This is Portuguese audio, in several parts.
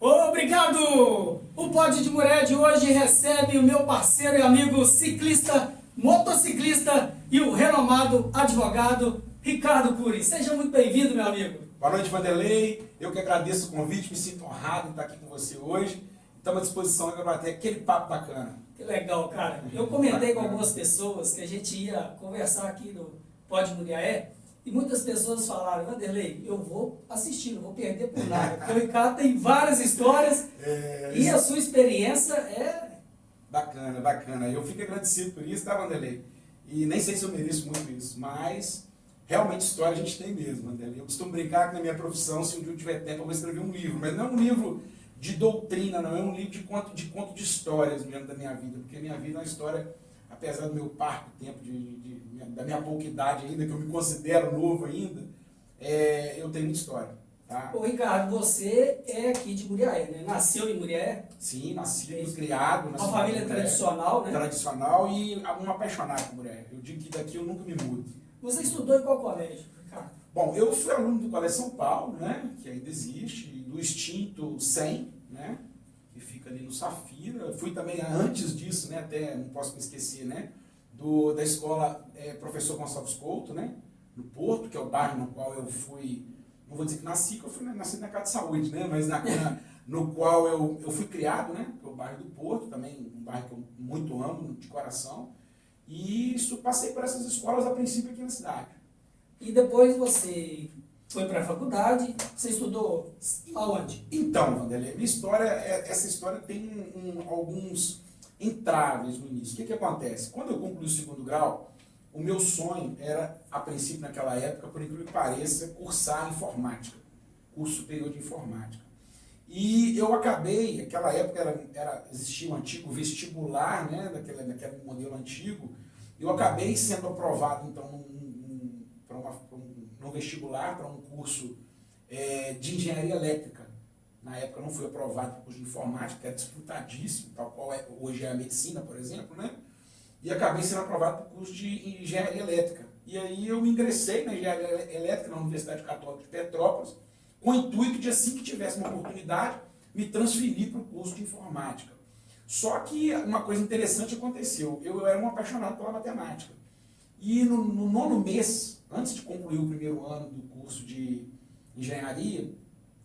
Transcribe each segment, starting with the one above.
Obrigado! O Pod de Muré de hoje recebe o meu parceiro e amigo ciclista, motociclista e o renomado advogado Ricardo Cury. Seja muito bem-vindo, meu amigo. Boa noite, Vanderlei. Eu que agradeço o convite, me sinto honrado em estar aqui com você hoje. Estamos à disposição para bater aquele papo bacana. Que legal, cara. Eu comentei com algumas pessoas que a gente ia conversar aqui no Pod Muriaé e muitas pessoas falaram: Vanderlei, eu vou assistir, não vou perder por nada, porque o Ricardo tem várias histórias e a sua experiência é... Bacana, bacana. Eu fico agradecido por isso, tá, Vanderlei? E nem sei se eu mereço muito isso, mas realmente história a gente tem mesmo, Vanderlei. Eu costumo brincar que na minha profissão, se um dia eu tiver tempo, eu vou escrever um livro, mas não é um livro de doutrina, não, é um livro de conto de histórias mesmo da minha vida, porque a minha vida é uma história, apesar do meu parco tempo, da minha pouca idade ainda, que eu me considero novo ainda, eu tenho muita história. Tá? Ô Ricardo, você é aqui de Muriaé, né? Nasceu em Muriaé? Sim, nascido, criado. Uma família tradicional, né? Tradicional e um apaixonado por Muriaé. Eu digo que daqui eu nunca me mudo. Você estudou em qual colégio, Ricardo? Bom, eu fui aluno do Colégio São Paulo, né? Que ainda existe, do extinto 100, né? Que fica ali no Safira. Fui também, antes disso, né? Até não posso me esquecer, né? Da escola Professor Gonçalves Couto, né? No Porto, que é o bairro no qual eu fui, não vou dizer que nasci, que eu nasci na Casa de Saúde, né? Mas no qual eu fui criado, né? Que é o bairro do Porto, também um bairro que eu muito amo, de coração. E isso, passei por essas escolas a princípio aqui na cidade. E depois você foi para a faculdade, você estudou aonde? Então, Vanderlei, minha história, essa história tem alguns entraves no início. O que acontece? Quando eu concluí o segundo grau, o meu sonho era, a princípio naquela época, por incrível que pareça, cursar informática, curso superior de informática. E eu acabei, naquela época existia um antigo vestibular, né, daquele modelo antigo, eu acabei sendo aprovado, então, no vestibular, para um curso de engenharia elétrica. Na época eu não fui aprovado para o curso de informática, que era disputadíssimo, tal qual hoje é a medicina, por exemplo, né? E acabei sendo aprovado para o curso de engenharia elétrica. E aí eu ingressei na engenharia elétrica na Universidade Católica de Petrópolis, com o intuito de, assim que tivesse uma oportunidade, me transferir para o curso de informática. Só que uma coisa interessante aconteceu. Eu era um apaixonado pela matemática. E no nono mês, antes de concluir o primeiro ano do curso de engenharia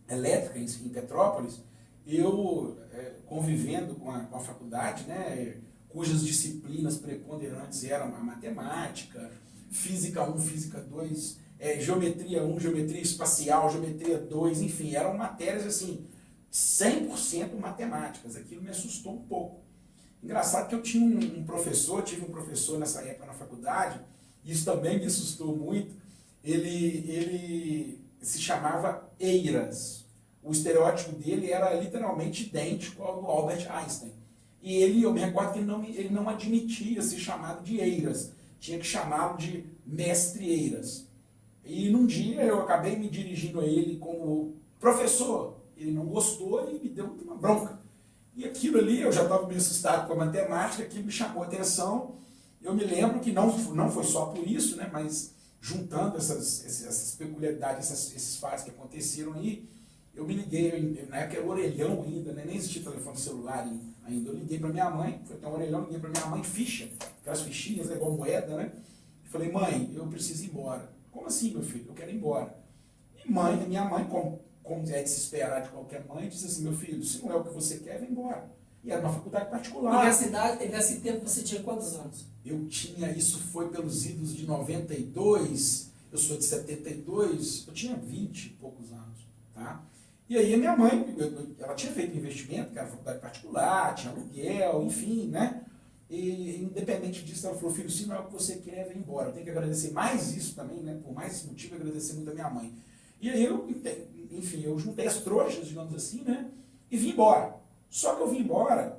elétrica em Petrópolis, eu, convivendo com a faculdade, né, cujas disciplinas preponderantes eram a matemática, física 1, física 2, geometria 1, geometria espacial, geometria 2, enfim, eram matérias assim, 100% matemáticas. Aquilo me assustou um pouco. Engraçado que eu tinha tive um professor nessa época na faculdade, isso também me assustou muito, ele se chamava Eiras. O estereótipo dele era literalmente idêntico ao do Albert Einstein. E eu me recordo que ele não admitia ser chamado de Eiras, tinha que chamá-lo de Mestre Eiras. E num dia eu acabei me dirigindo a ele como professor, ele não gostou e me deu uma bronca. E aquilo ali, eu já estava meio assustado com a matemática, aquilo me chamou a atenção. Eu me lembro que não foi só por isso, né, mas juntando essas peculiaridades, esses fatos que aconteceram aí, eu me liguei, na época era orelhão ainda, né, nem existia telefone celular ainda. Eu liguei para minha mãe, foi até um orelhão, liguei para minha mãe, ficha, aquelas fichinhas, igual moeda, né? E falei: mãe, eu preciso ir embora. Como assim, meu filho? Eu quero ir embora. E minha mãe, como é de se esperar de qualquer mãe, disse assim: meu filho, se não é o que você quer, vem embora. E era uma faculdade particular. E nesse tempo você tinha quantos anos? Isso foi pelos idos de 92, eu sou de 72, eu tinha 20 e poucos anos, tá? E aí a minha mãe, ela tinha feito um investimento, que era faculdade particular, tinha aluguel, enfim, né? E independente disso, ela falou: filho, se não é o que você quer, vem embora. Eu tenho que agradecer mais isso também, né? Por mais esse motivo, agradecer muito a minha mãe. E aí eu juntei as trouxas, digamos assim, né? E vim embora. Só que eu vim embora,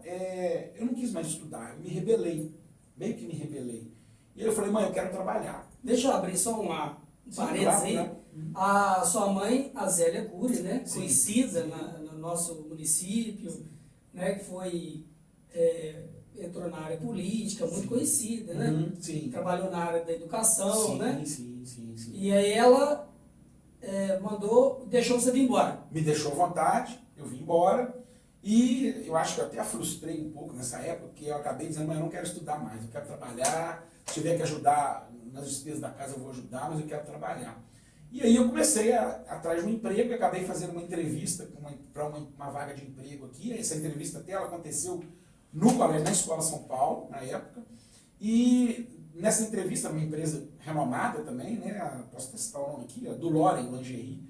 eu não quis mais estudar, eu me rebelei, meio que me rebelei. E aí eu falei: mãe, eu quero trabalhar. Deixa eu abrir só parênteses aí. Né? A sua mãe, a Zélia Cury, né? Sim. Conhecida no nosso município, né? Que foi entrou na área política, muito conhecida, né? Sim. Trabalhou na área da educação, Sim, né? sim. E aí ela deixou você vir embora. Me deixou à vontade, eu vim embora. E eu acho que eu até a frustrei um pouco nessa época, porque eu acabei dizendo, mas eu não quero estudar mais, eu quero trabalhar, se tiver que ajudar nas despesas da casa eu vou ajudar, mas eu quero trabalhar. E aí eu comecei atrás de um emprego, acabei fazendo uma entrevista para uma vaga de emprego aqui. Essa entrevista até ela aconteceu no colégio, na Escola São Paulo, na época. E nessa entrevista, uma empresa renomada também, né? Posso até citar o nome aqui, do Loren Lingerie.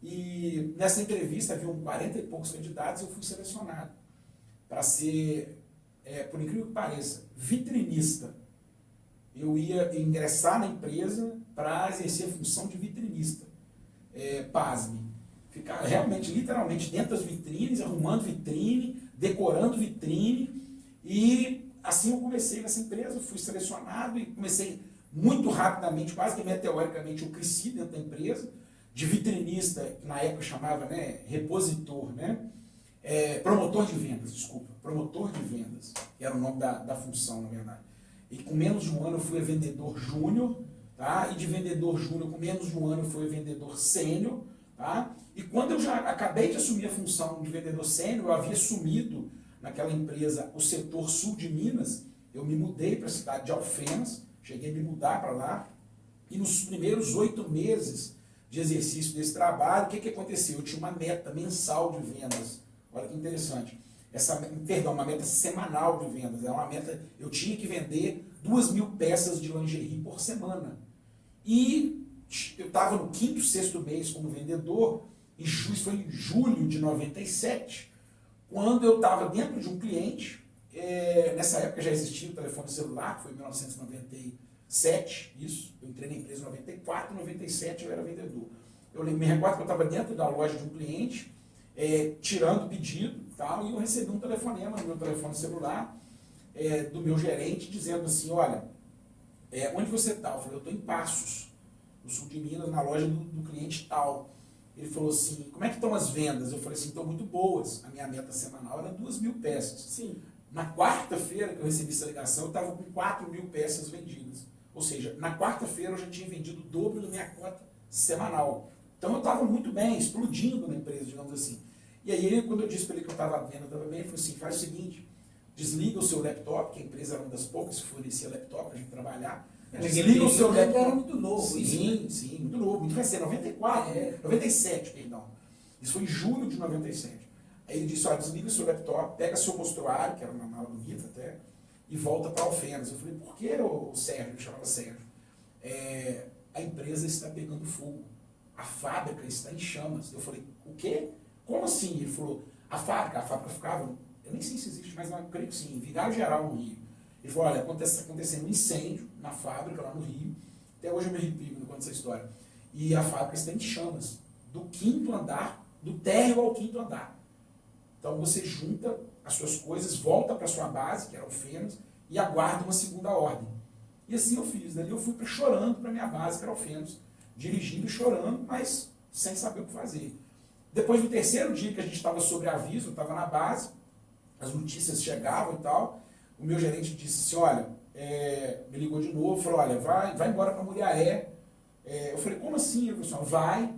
E nessa entrevista haviam 40 e poucos candidatos e eu fui selecionado para ser, por incrível que pareça, vitrinista. Eu ia ingressar na empresa para exercer a função de vitrinista. Pasme. Ficar realmente, literalmente, dentro das vitrines, arrumando vitrine, decorando vitrine. E assim eu comecei nessa empresa, fui selecionado e comecei muito rapidamente, quase que meteoricamente, eu cresci dentro da empresa. De vitrinista, que na época chamava, né, repositor, né? Promotor de vendas, desculpa. Promotor de vendas, que era o nome da função, na verdade. E com menos de um ano eu fui vendedor júnior, tá? E de vendedor júnior, com menos de um ano eu fui vendedor sênior, tá? E quando eu já acabei de assumir a função de vendedor sênior, eu havia assumido naquela empresa o setor sul de Minas, eu me mudei para a cidade de Alfenas, cheguei a me mudar para lá, e nos primeiros 8 meses de exercício desse trabalho, o que aconteceu? Eu tinha uma meta mensal de vendas. Olha que interessante. Uma meta semanal de vendas. É uma meta, eu tinha que vender 2.000 peças de lingerie por semana. E eu estava no 5º, 6º mês como vendedor, e isso foi em julho de 97, quando eu estava dentro de um cliente, nessa época já existia o telefone celular, que foi em 1997, isso, eu entrei na empresa em 94, em 97 eu era vendedor. Eu me recordo que eu estava dentro da loja de um cliente, tirando pedido, tal, e eu recebi um telefonema no meu telefone celular, do meu gerente, dizendo assim, olha, onde você está? Eu falei, eu estou em Passos, no sul de Minas, na loja do cliente tal. Ele falou assim, como é que estão as vendas? Eu falei assim, estão muito boas. A minha meta semanal era 2.000 peças. Sim. Na quarta-feira que eu recebi essa ligação, eu estava com 4.000 peças vendidas. Ou seja, na quarta-feira eu já tinha vendido o dobro da minha cota semanal. Então eu estava muito bem, explodindo na empresa, digamos assim. E aí, quando eu disse para ele que eu estava vendo, estava bem, ele falou assim, faz o seguinte, desliga o seu laptop, que a empresa era uma das poucas que fornecia laptop para a gente trabalhar. Desliga o seu laptop. Era muito novo. Sim, muito novo, muito recente, 97, perdão. Isso foi em julho de 97. Aí ele disse, olha, desliga o seu laptop, pega seu mostruário, que era uma mala bonita até, e volta para Alfenas. Eu falei, por que o Sérgio, ele chamava Sérgio? A empresa está pegando fogo, a fábrica está em chamas. Eu falei, o quê? Como assim? Ele falou, a fábrica ficava, eu nem sei se existe, mas eu creio que sim, em Vigário Geral, no Rio. Ele falou, olha, está acontecendo um incêndio na fábrica lá no Rio, até hoje eu me arrepio quando conto essa história, e a fábrica está em chamas, do 5º andar, do térreo ao 5º andar. Então você junta as suas coisas, volta para a sua base, que era Alfenas, e aguarda uma segunda ordem. E assim eu fiz. Daí eu fui chorando para a minha base, que era Alfenas, dirigindo e chorando, mas sem saber o que fazer. Depois do 3º dia que a gente estava sobre aviso, eu estava na base, as notícias chegavam e tal, o meu gerente disse assim, olha, me ligou de novo, falou, olha, vai embora para Muriaé. Eu falei, como assim? Ele falou assim, vai,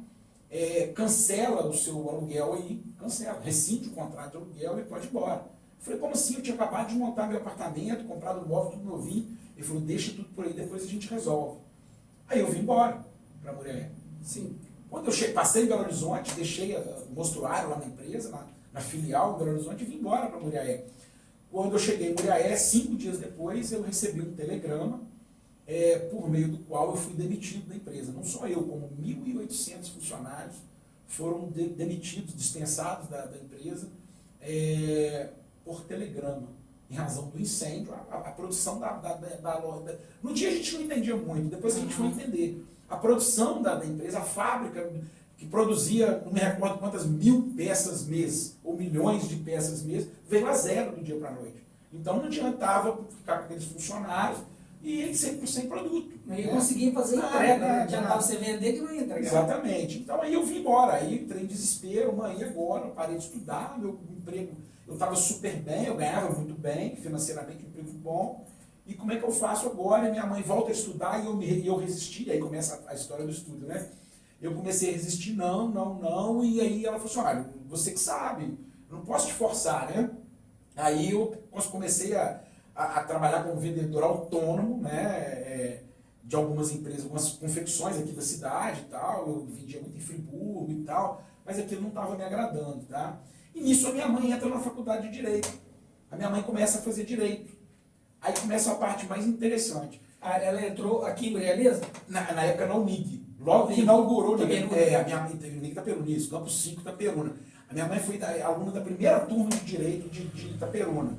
cancela o seu aluguel aí, cancela, rescinde o contrato de aluguel e pode ir embora. Eu falei, como assim? Eu tinha acabado de montar meu apartamento, comprado um móvel, tudo novinho. Ele falou, deixa tudo por aí, depois a gente resolve. Aí eu vim embora para Muriaé. Sim. Quando eu passei em Belo Horizonte, deixei o mostruário lá na empresa, na filial em Belo Horizonte, e vim embora para Muriaé. Quando eu cheguei em Muriaé, 5 dias depois, eu recebi um telegrama, por meio do qual eu fui demitido da empresa. Não só eu, como 1.800 funcionários foram demitidos, dispensados da empresa, por telegrama, em razão do incêndio, a produção da loja. No dia a gente não entendia muito, depois a gente foi entender. A produção da empresa, a fábrica que produzia, não me recordo quantas 1.000 peças mês, ou milhões de peças mês, veio a zero do dia para a noite. Então não adiantava ficar com aqueles funcionários e eles sempre sem produto. Não ia conseguir fazer entrega, não adiantava você vender que não ia entregar. Exatamente. Então aí eu vim embora, aí entrei em desespero, mãe, e agora? Eu parei de estudar, meu emprego. eu estava super bem, eu ganhava muito bem, financeiramente um emprego bom, e como é que eu faço agora? Minha mãe volta a estudar e eu resisti, aí começa a história do estudo, né? Eu comecei a resistir, não, e aí ela falou assim, olha, você que sabe, eu não posso te forçar, né? Aí eu comecei a trabalhar como vendedor autônomo, né? De algumas empresas, algumas confecções aqui da cidade e tal, eu vendia muito em Friburgo e tal, mas aquilo não estava me agradando, tá? E nisso a minha mãe entra na faculdade de Direito. A minha mãe começa a fazer Direito. Aí começa a parte mais interessante. Ela entrou aqui em Realeza? Na época na Unig. Logo que inaugurou a minha Unig Itaperuna, isso, Campus 5 Itaperuna. A minha mãe foi aluna da primeira turma de Direito de Itaperuna.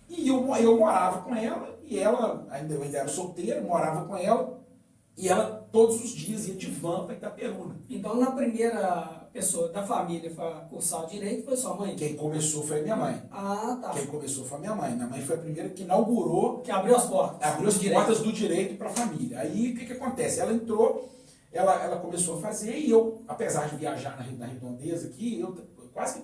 E eu morava com ela, e ela, eu ainda era solteiro, morava com ela, e ela todos os dias ia de van para Itaperuna. Então, na primeira pessoa da família para cursar o Direito foi sua mãe? Quem começou foi a minha mãe. Ah, tá. Quem começou foi a minha mãe. Minha mãe foi a primeira que inaugurou... Que abriu as portas. Abriu as portas do Direito para a família. Aí, o que acontece? Ela entrou, ela começou a fazer, e eu, apesar de viajar na redondeza aqui, eu quase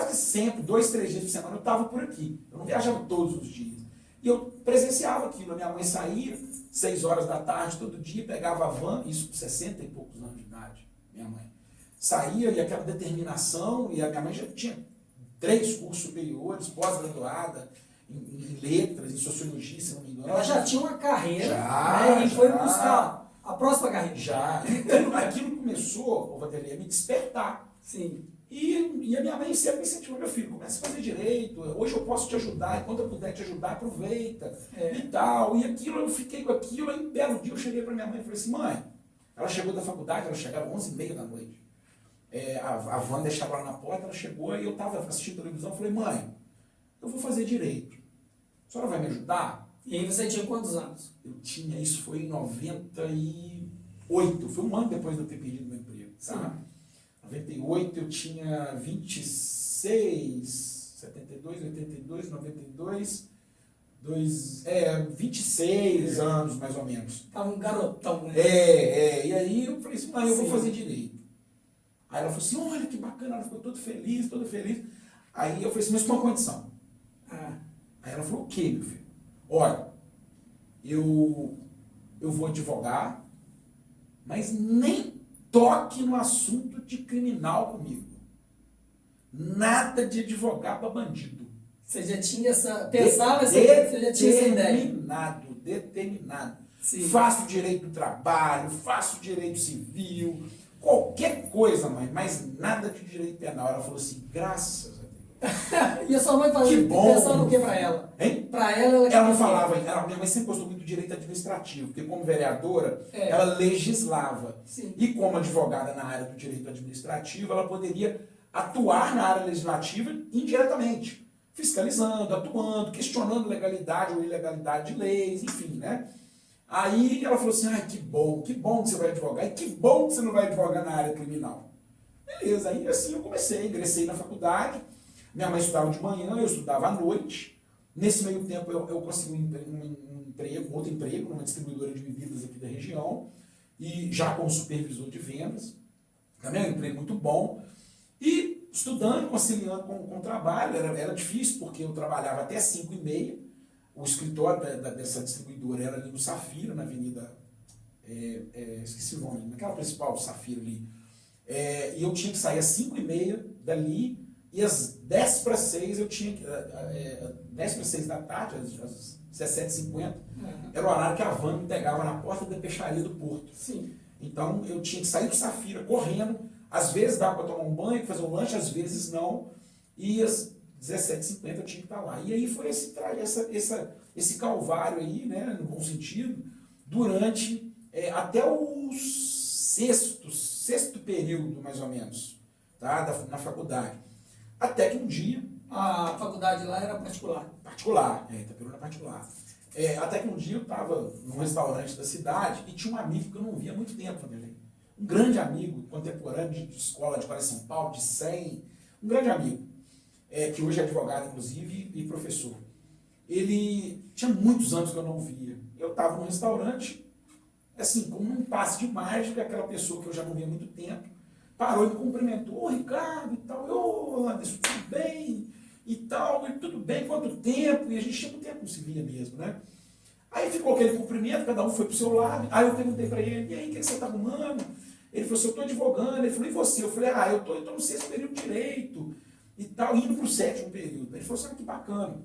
que sempre, 2, 3 dias por semana, eu estava por aqui. Eu não viajava todos os dias. E eu presenciava aquilo. A minha mãe saía, 6 horas da tarde, todo dia, pegava a van, isso com 60 e poucos anos de idade, minha mãe. Saía, e aquela determinação, e a minha mãe já tinha 3 cursos superiores, pós-graduada, em letras, em sociologia, se não me engano. Ela já tinha uma carreira, já, né, e foi buscar a próxima carreira. Já. E aquilo começou, Vanderlei, a me despertar. Sim. E a minha mãe sempre me incentivou, meu filho, começa a fazer direito, hoje eu posso te ajudar, e quando eu puder te ajudar, aproveita, e tal. E aquilo, eu fiquei com aquilo, aí um belo dia eu cheguei para minha mãe e falei assim, mãe, ela chegou da faculdade, ela chegava 11h30 da noite. A van deixava lá na porta, ela chegou e eu estava assistindo televisão, falei, mãe, eu vou fazer direito, a senhora vai me ajudar? E aí você tinha quantos anos? Eu tinha, isso foi em 98, foi um ano depois de eu ter perdido meu emprego, tá? Sim. 98 eu tinha 26, 72, 82, 92, 26 anos mais ou menos. Estava um garotão, né? E aí eu falei assim, mãe, eu vou fazer direito. Aí ela falou assim, olha que bacana, ela ficou toda feliz. Aí eu falei assim, mas com uma condição. Aí ela falou, o quê, meu filho? Olha, eu vou advogar, mas nem toque no assunto de criminal comigo. Nada de advogar para bandido. Você já tinha você já tinha essa ideia? Determinado. Sim. Faço direito do trabalho, faço direito civil, qualquer coisa, mãe, mas nada de direito penal. Ela falou assim, graças a Deus. E a sua mãe pensando o que para ela? Hein? Para ela não falava, minha mãe sempre gostou muito do direito administrativo, porque como vereadora, ela legislava. Sim. E como advogada na área do direito administrativo, ela poderia atuar na área legislativa indiretamente, fiscalizando, atuando, questionando legalidade ou ilegalidade de leis, enfim, né? Aí ela falou assim, que bom que você vai advogar, e que bom que você não vai advogar na área criminal. Beleza, aí assim eu ingressei na faculdade. Minha mãe estudava de manhã, eu estudava à noite. Nesse meio tempo eu consegui outro emprego, numa distribuidora de bebidas aqui da região, e já como supervisor de vendas. Também é um emprego muito bom. E estudando, conciliando com o trabalho, era difícil, porque eu trabalhava até 5h30. O escritório dessa distribuidora era ali no Safira, na avenida, esqueci o nome, naquela principal Safira ali. E eu tinha que sair às 5h30 dali, e às 5:50 eu tinha que, 5:50 da tarde, às 17h50, era o horário que a van me pegava na porta da peixaria do Porto. Sim. Então eu tinha que sair do Safira correndo, às vezes dava para tomar um banho, fazer um lanche, às vezes não, e às 17h50 eu tinha que estar lá. E aí foi esse calvário aí, né, no bom sentido, durante até o sexto período, mais ou menos, tá, na faculdade. Até que um dia... A faculdade lá era particular? Particular, Itaperuna particular. Até que um dia eu estava num restaurante da cidade e tinha um amigo que eu não via há muito tempo, Vanderlei. Um grande amigo, contemporâneo de escola de Colégio São Paulo, de 100, um grande amigo, que hoje é advogado, inclusive, e professor. Ele tinha muitos anos que eu não o via. Eu estava num restaurante, assim, como um passe de mágica, aquela pessoa que eu já não via há muito tempo, parou e me cumprimentou, Ricardo e tal, Anderson, tudo bem? e tal, e tudo bem, quanto tempo, e a gente tinha muito tempo que não se via mesmo, né? Aí ficou aquele cumprimento, cada um foi pro seu lado, aí eu perguntei para ele, e aí, o que você tá arrumando? Ele falou assim, eu tô advogando, ele falou, e você? Eu falei, eu tô no 6º período de direito, e tal, indo pro 7º período. Ele falou assim, que bacana.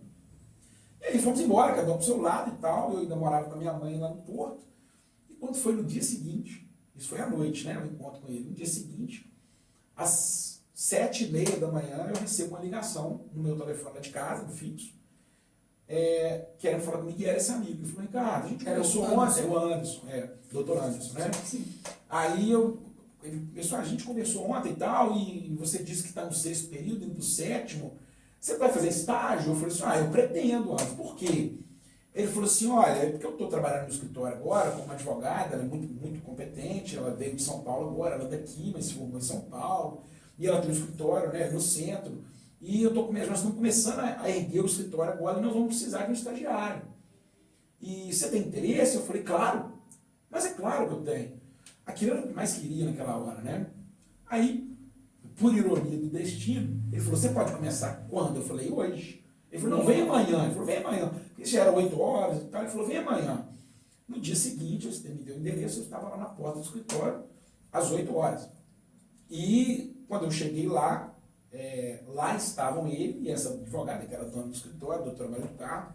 E aí fomos embora, cada um pro seu lado e tal, eu ainda morava com a minha mãe lá no Porto, e quando foi no dia seguinte, isso foi à noite, né, o encontro com ele, no dia seguinte, às 7h30 da manhã, eu recebo uma ligação no meu telefone lá de casa, no fixo, querendo falar comigo, e era esse amigo. Ele falou, Ricardo, a gente conversou ontem, o Anderson, doutor Anderson, né? Sim. Aí ele pensou, a gente conversou ontem e tal, e você disse que está no 6º período, indo para o 7º, você vai fazer estágio? Eu falei assim, eu pretendo, Anderson, por quê? Ele falou assim, olha, é porque eu estou trabalhando no escritório agora, como advogada, ela é muito, muito competente, ela veio de São Paulo agora, ela é daqui, mas se formou em São Paulo, e ela tem um escritório, né, no centro, e nós estamos começando a erguer o escritório agora e nós vamos precisar de um estagiário. E você tem interesse? Eu falei, claro. Mas é claro que eu tenho. Aquilo era o que mais queria naquela hora, né? Aí, por ironia do destino, ele falou, você pode começar quando? Eu falei, hoje. Ele falou, não, vem amanhã. Ele falou, vem amanhã. Porque já era 8 horas e tal. Ele falou, vem amanhã. No dia seguinte, você me deu o endereço, eu estava lá na porta do escritório, às 8 horas. E quando eu cheguei lá, lá estavam ele e essa advogada, que era dona do escritório, a doutora Maria do Carmo,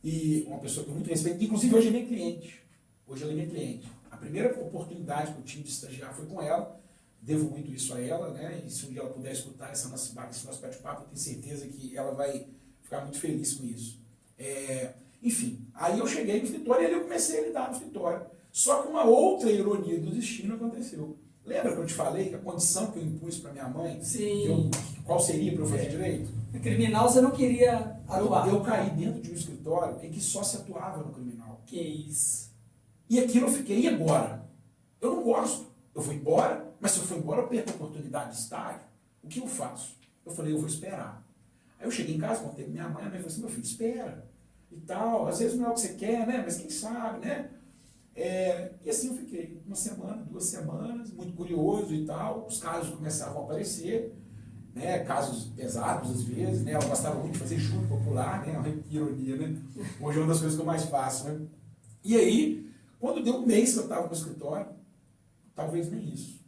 e uma pessoa que eu muito respeito, que inclusive hoje é minha cliente. Hoje ela é minha cliente. A primeira oportunidade que eu tive de estagiar foi com ela, devo muito isso a ela, né? E se um dia ela puder escutar esse nosso bate-papo, eu tenho certeza que ela vai ficar muito feliz com isso. Enfim, aí eu cheguei no escritório e ali eu comecei a lidar no escritório. Só que uma outra ironia do destino aconteceu. Lembra que eu te falei que a condição que eu impus para minha mãe, Sim. qual seria para eu fazer direito? Criminal você não queria atuar. Eu caí dentro de um escritório em que só se atuava no criminal. Que isso. E aquilo eu fiquei, e agora? Eu não gosto. Eu vou embora, mas se eu for embora eu perco a oportunidade de estágio. O que eu faço? Eu falei, eu vou esperar. Aí eu cheguei em casa, contei com minha mãe falou assim, meu filho, espera. E tal, às vezes não é o que você quer, né? Mas quem sabe, né? E assim eu fiquei, 1 semana, 2 semanas, muito curioso e tal, os casos começavam a aparecer, né, casos pesados às vezes, né, eu gostava muito de fazer júri popular, né, uma ironia, né, hoje é uma das coisas que eu mais faço, né. E aí, quando deu 1 mês que eu estava no escritório, talvez nem isso,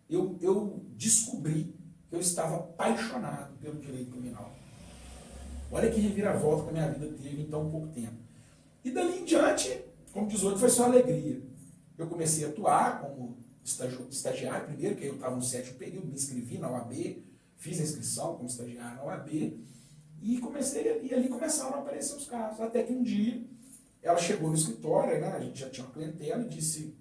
eu descobri que eu estava apaixonado pelo direito criminal. Olha que reviravolta que a minha vida teve em tão pouco tempo. E dali em diante, como 18, foi só alegria. Eu comecei a atuar como estagiário primeiro, que eu estava no 7º período, me inscrevi na OAB, fiz a inscrição como estagiário na OAB, e ali começaram a aparecer os casos. Até que um dia, ela chegou no escritório, né, a gente já tinha uma clientela, e disse,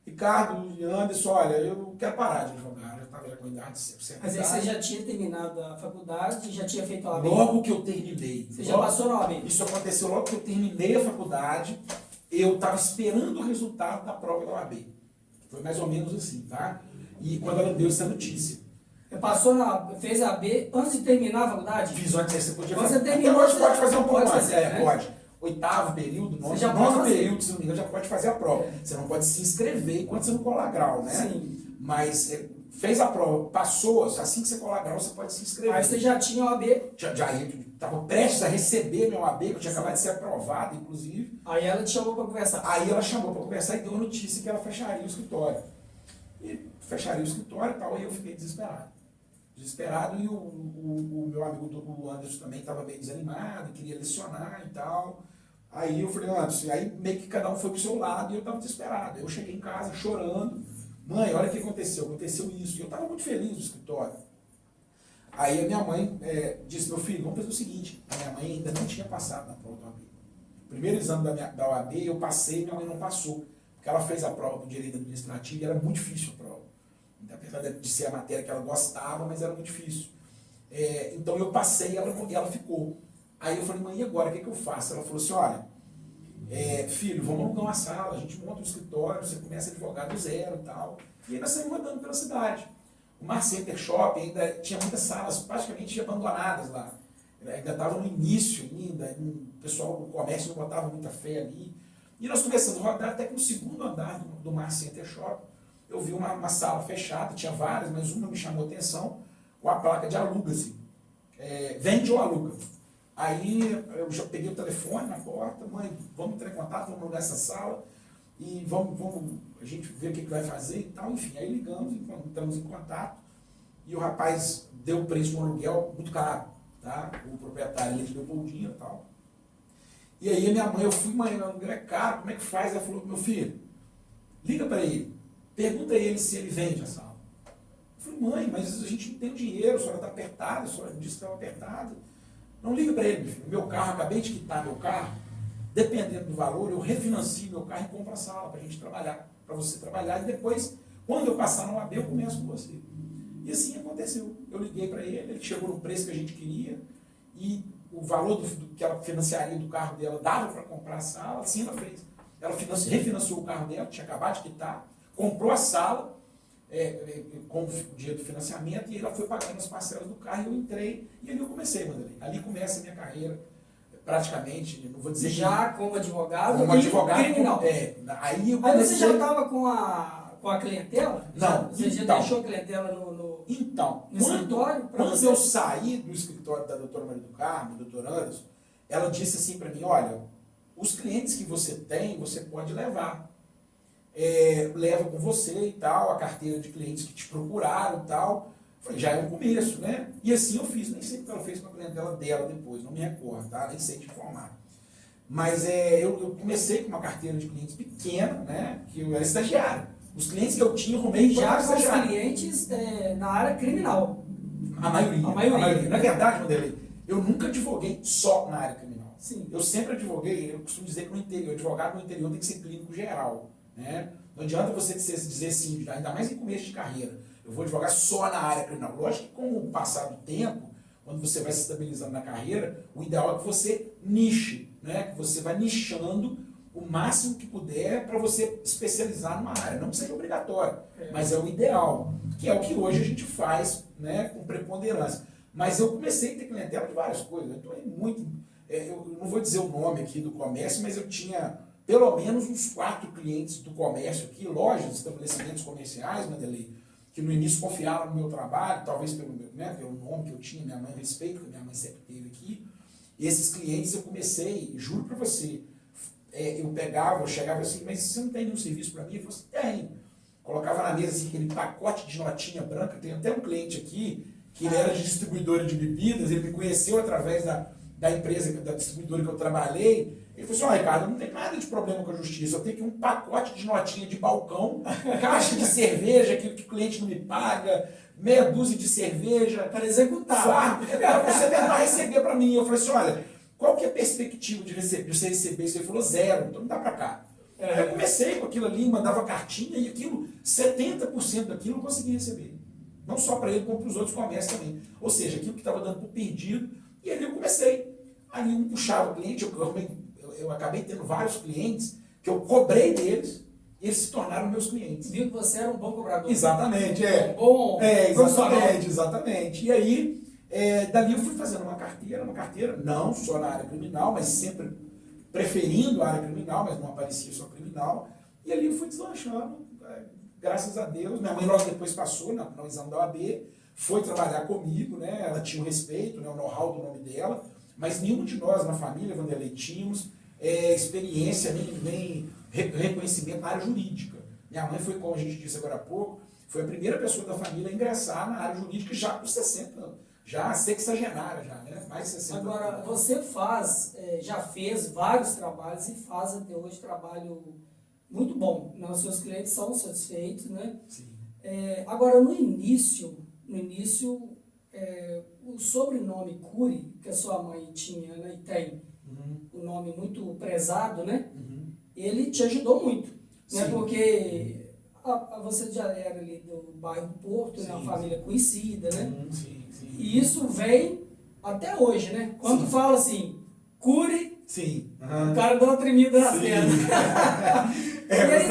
Ricardo e Anderson, olha, eu quero parar de advogar, já estava com a idade de ser. Mas aí você já tinha terminado a faculdade, já tinha feito a OAB? Logo que eu terminei. Você já passou na OAB? Isso aconteceu logo que eu terminei a faculdade, eu estava esperando o resultado da prova da OAB. Foi mais ou menos assim, tá? E quando ela deu essa notícia. Você fez a AB antes de terminar a faculdade? Fiz antes, você podia fazer. Você terminou, até hoje pode fazer um pouco mais. Fazer, né? Pode. 8º período, 9º período, se não me engano, já pode fazer a prova. Você não pode se inscrever enquanto você não colar grau, né? Sim. Mas fez a prova, passou, assim que você colar grau, você pode se inscrever. Aí você já tinha OAB? Já estava prestes a receber meu OAB, que eu tinha acabado de ser aprovado, inclusive. Aí ela te chamou para conversar? Aí ela chamou para conversar e deu a notícia que ela fecharia o escritório. E fecharia o escritório e tal, aí eu fiquei desesperado. E o meu amigo o Anderson também estava bem desanimado, queria lecionar e tal. Aí eu falei, Anderson, aí meio que cada um foi pro seu lado e eu estava desesperado. Eu cheguei em casa chorando, mãe, olha o que aconteceu isso. E eu estava muito feliz no escritório. Aí a minha mãe disse, meu filho, vamos fazer o seguinte, a minha mãe ainda não tinha passado na prova da OAB. O primeiro exame da OAB eu passei e minha mãe não passou, porque ela fez a prova do direito administrativo e era muito difícil a prova. Apesar de ser a matéria que ela gostava, mas era muito difícil. Então eu passei e ela ficou. Aí eu falei, mãe, e agora? O que eu faço? Ela falou assim, olha, filho, vamos alugar uma sala, a gente monta um escritório, você começa a advogar do zero e tal. E aí nós saímos andando pela cidade. O Mar Center Shopping ainda tinha muitas salas praticamente abandonadas lá. Ainda estava no início, o pessoal do comércio não botava muita fé ali. E nós começamos a rodar até que no 2º andar do Mar Center Shopping, eu vi uma sala fechada, tinha várias, mas uma me chamou a atenção, com a placa de aluga-se. vende ou aluga. Aí eu já peguei o telefone na porta, mãe, vamos entrar em contato, vamos alugar essa sala e vamos a gente ver o que vai fazer e tal. Enfim, aí ligamos, entramos em contato e o rapaz deu um preço no aluguel muito caro, tá? O proprietário ele deu Leopoldina e tal. E aí a minha mãe, eu fui, mãe, o aluguel é caro, como é que faz? Ela falou, meu filho, liga para ele, pergunta a ele se ele vende a sala. Eu falei, mãe, mas a gente não tem dinheiro, a senhora está apertada, a senhora disse que estava apertada. Não liga para ele, meu filho. Meu carro, acabei de quitar meu carro, dependendo do valor, eu refinancio meu carro e compro a sala para a gente trabalhar, para você trabalhar, e depois, quando eu passar no AB, eu começo com você. E assim aconteceu. Eu liguei para ele, ele chegou no preço que a gente queria, e o valor do que ela financiaria do carro dela dava para comprar a sala, assim ela fez. Ela refinanciou o carro dela, tinha acabado de quitar, comprou a sala, com o dinheiro do financiamento, e ela foi pagando as parcelas do carro, e eu entrei, e ali eu comecei, Wanderlei. Ali começa a minha carreira, praticamente, não vou dizer já como advogado, como advogado criminal. Aí eu comecei... Aí você já estava com a clientela? Não. Você já deixou a clientela no escritório? Quando eu saí do escritório da doutora Maria do Carmo, doutor Anderson, ela disse assim para mim, olha, os clientes que você tem, você pode levar. Leva com você e tal, a carteira de clientes que te procuraram e tal. Falei, já é um começo, né? E assim eu fiz, nem sei o que ela fez com a clientela dela depois, não me recordo, tá? Nem sei te informar. Mas eu comecei com uma carteira de clientes pequena, né? Que eu era estagiário. Os clientes que eu tinha, arrumei já com os clientes na área criminal. A maioria. Na verdade, Wanderlei, eu nunca advoguei só na área criminal. Sim. Eu sempre advoguei, eu costumo dizer que no interior, advogado no interior tem que ser clínico geral. Né? Não adianta você dizer assim, ainda mais em começo de carreira, eu vou advogar só na área criminal. Lógico que com o passar do tempo, quando você vai se estabilizando na carreira, o ideal é que você niche, né? Que você vai nichando o máximo que puder para você especializar numa área. Não que seja obrigatório, mas é o ideal, que é o que hoje a gente faz, né, com preponderância. Mas eu comecei a ter clientela de várias coisas. Eu não vou dizer o nome aqui do comércio, mas eu tinha pelo menos uns 4 clientes do comércio aqui, lojas, estabelecimentos comerciais, Wanderlei, que no início confiaram no meu trabalho, talvez pelo nome que eu tinha, minha mãe respeita, que minha mãe sempre teve aqui. E esses clientes eu comecei, juro para você, eu chegava assim, mas você não tem nenhum serviço para mim? Eu falei assim, tem. Colocava na mesa assim, aquele pacote de notinha branca, tem até um cliente aqui, que ele era de distribuidora de bebidas, ele me conheceu através da empresa, da distribuidora que eu trabalhei. Ele falou assim, Ricardo, não tem nada de problema com a justiça, eu tenho aqui um pacote de notinha de balcão, caixa de cerveja que o cliente não me paga, meia dúzia de cerveja. Para executar. Para você tentar receber para mim. Eu falei assim, olha, qual que é a perspectiva de você receber isso? Ele falou, 0, então não dá para cá. Eu comecei com aquilo ali, mandava cartinha e aquilo, 70% daquilo eu conseguia receber. Não só para ele, como para os outros comércios também. Ou seja, aquilo que estava dando por perdido, e ali eu comecei. Ali um puxava o cliente, eu acabei tendo vários clientes que eu cobrei deles e eles se tornaram meus clientes. Viu que você era um bom cobrador. Exatamente, Um bom exatamente. E aí, dali eu fui fazendo uma carteira, não só na área criminal, mas sempre preferindo a área criminal, mas não aparecia só criminal. E ali eu fui deslanchando, graças a Deus. Minha mãe logo depois passou no exame da OAB, foi trabalhar comigo, né? Ela tinha o respeito, né? O know-how do nome dela, mas nenhum de nós na família, Wanderlei, tínhamos experiência, nem reconhecimento na área jurídica. Minha mãe foi, como a gente disse agora há pouco, foi a primeira pessoa da família a ingressar na área jurídica já com 60 anos. Já sexagenária, né? Mais de 60 anos. Agora, você já fez vários trabalhos e faz até hoje trabalho muito bom. Os seus clientes são satisfeitos, né? Sim. Agora, no início, o sobrenome Cury, que a sua mãe tinha, né, e tem, um nome muito prezado, né? Ele te ajudou muito, né? Porque você já era ali do bairro Porto, né? Uma família conhecida, né? Sim. E isso vem até hoje, né? Quando fala assim, Cury, o cara dá uma tremida nas pernas. E aí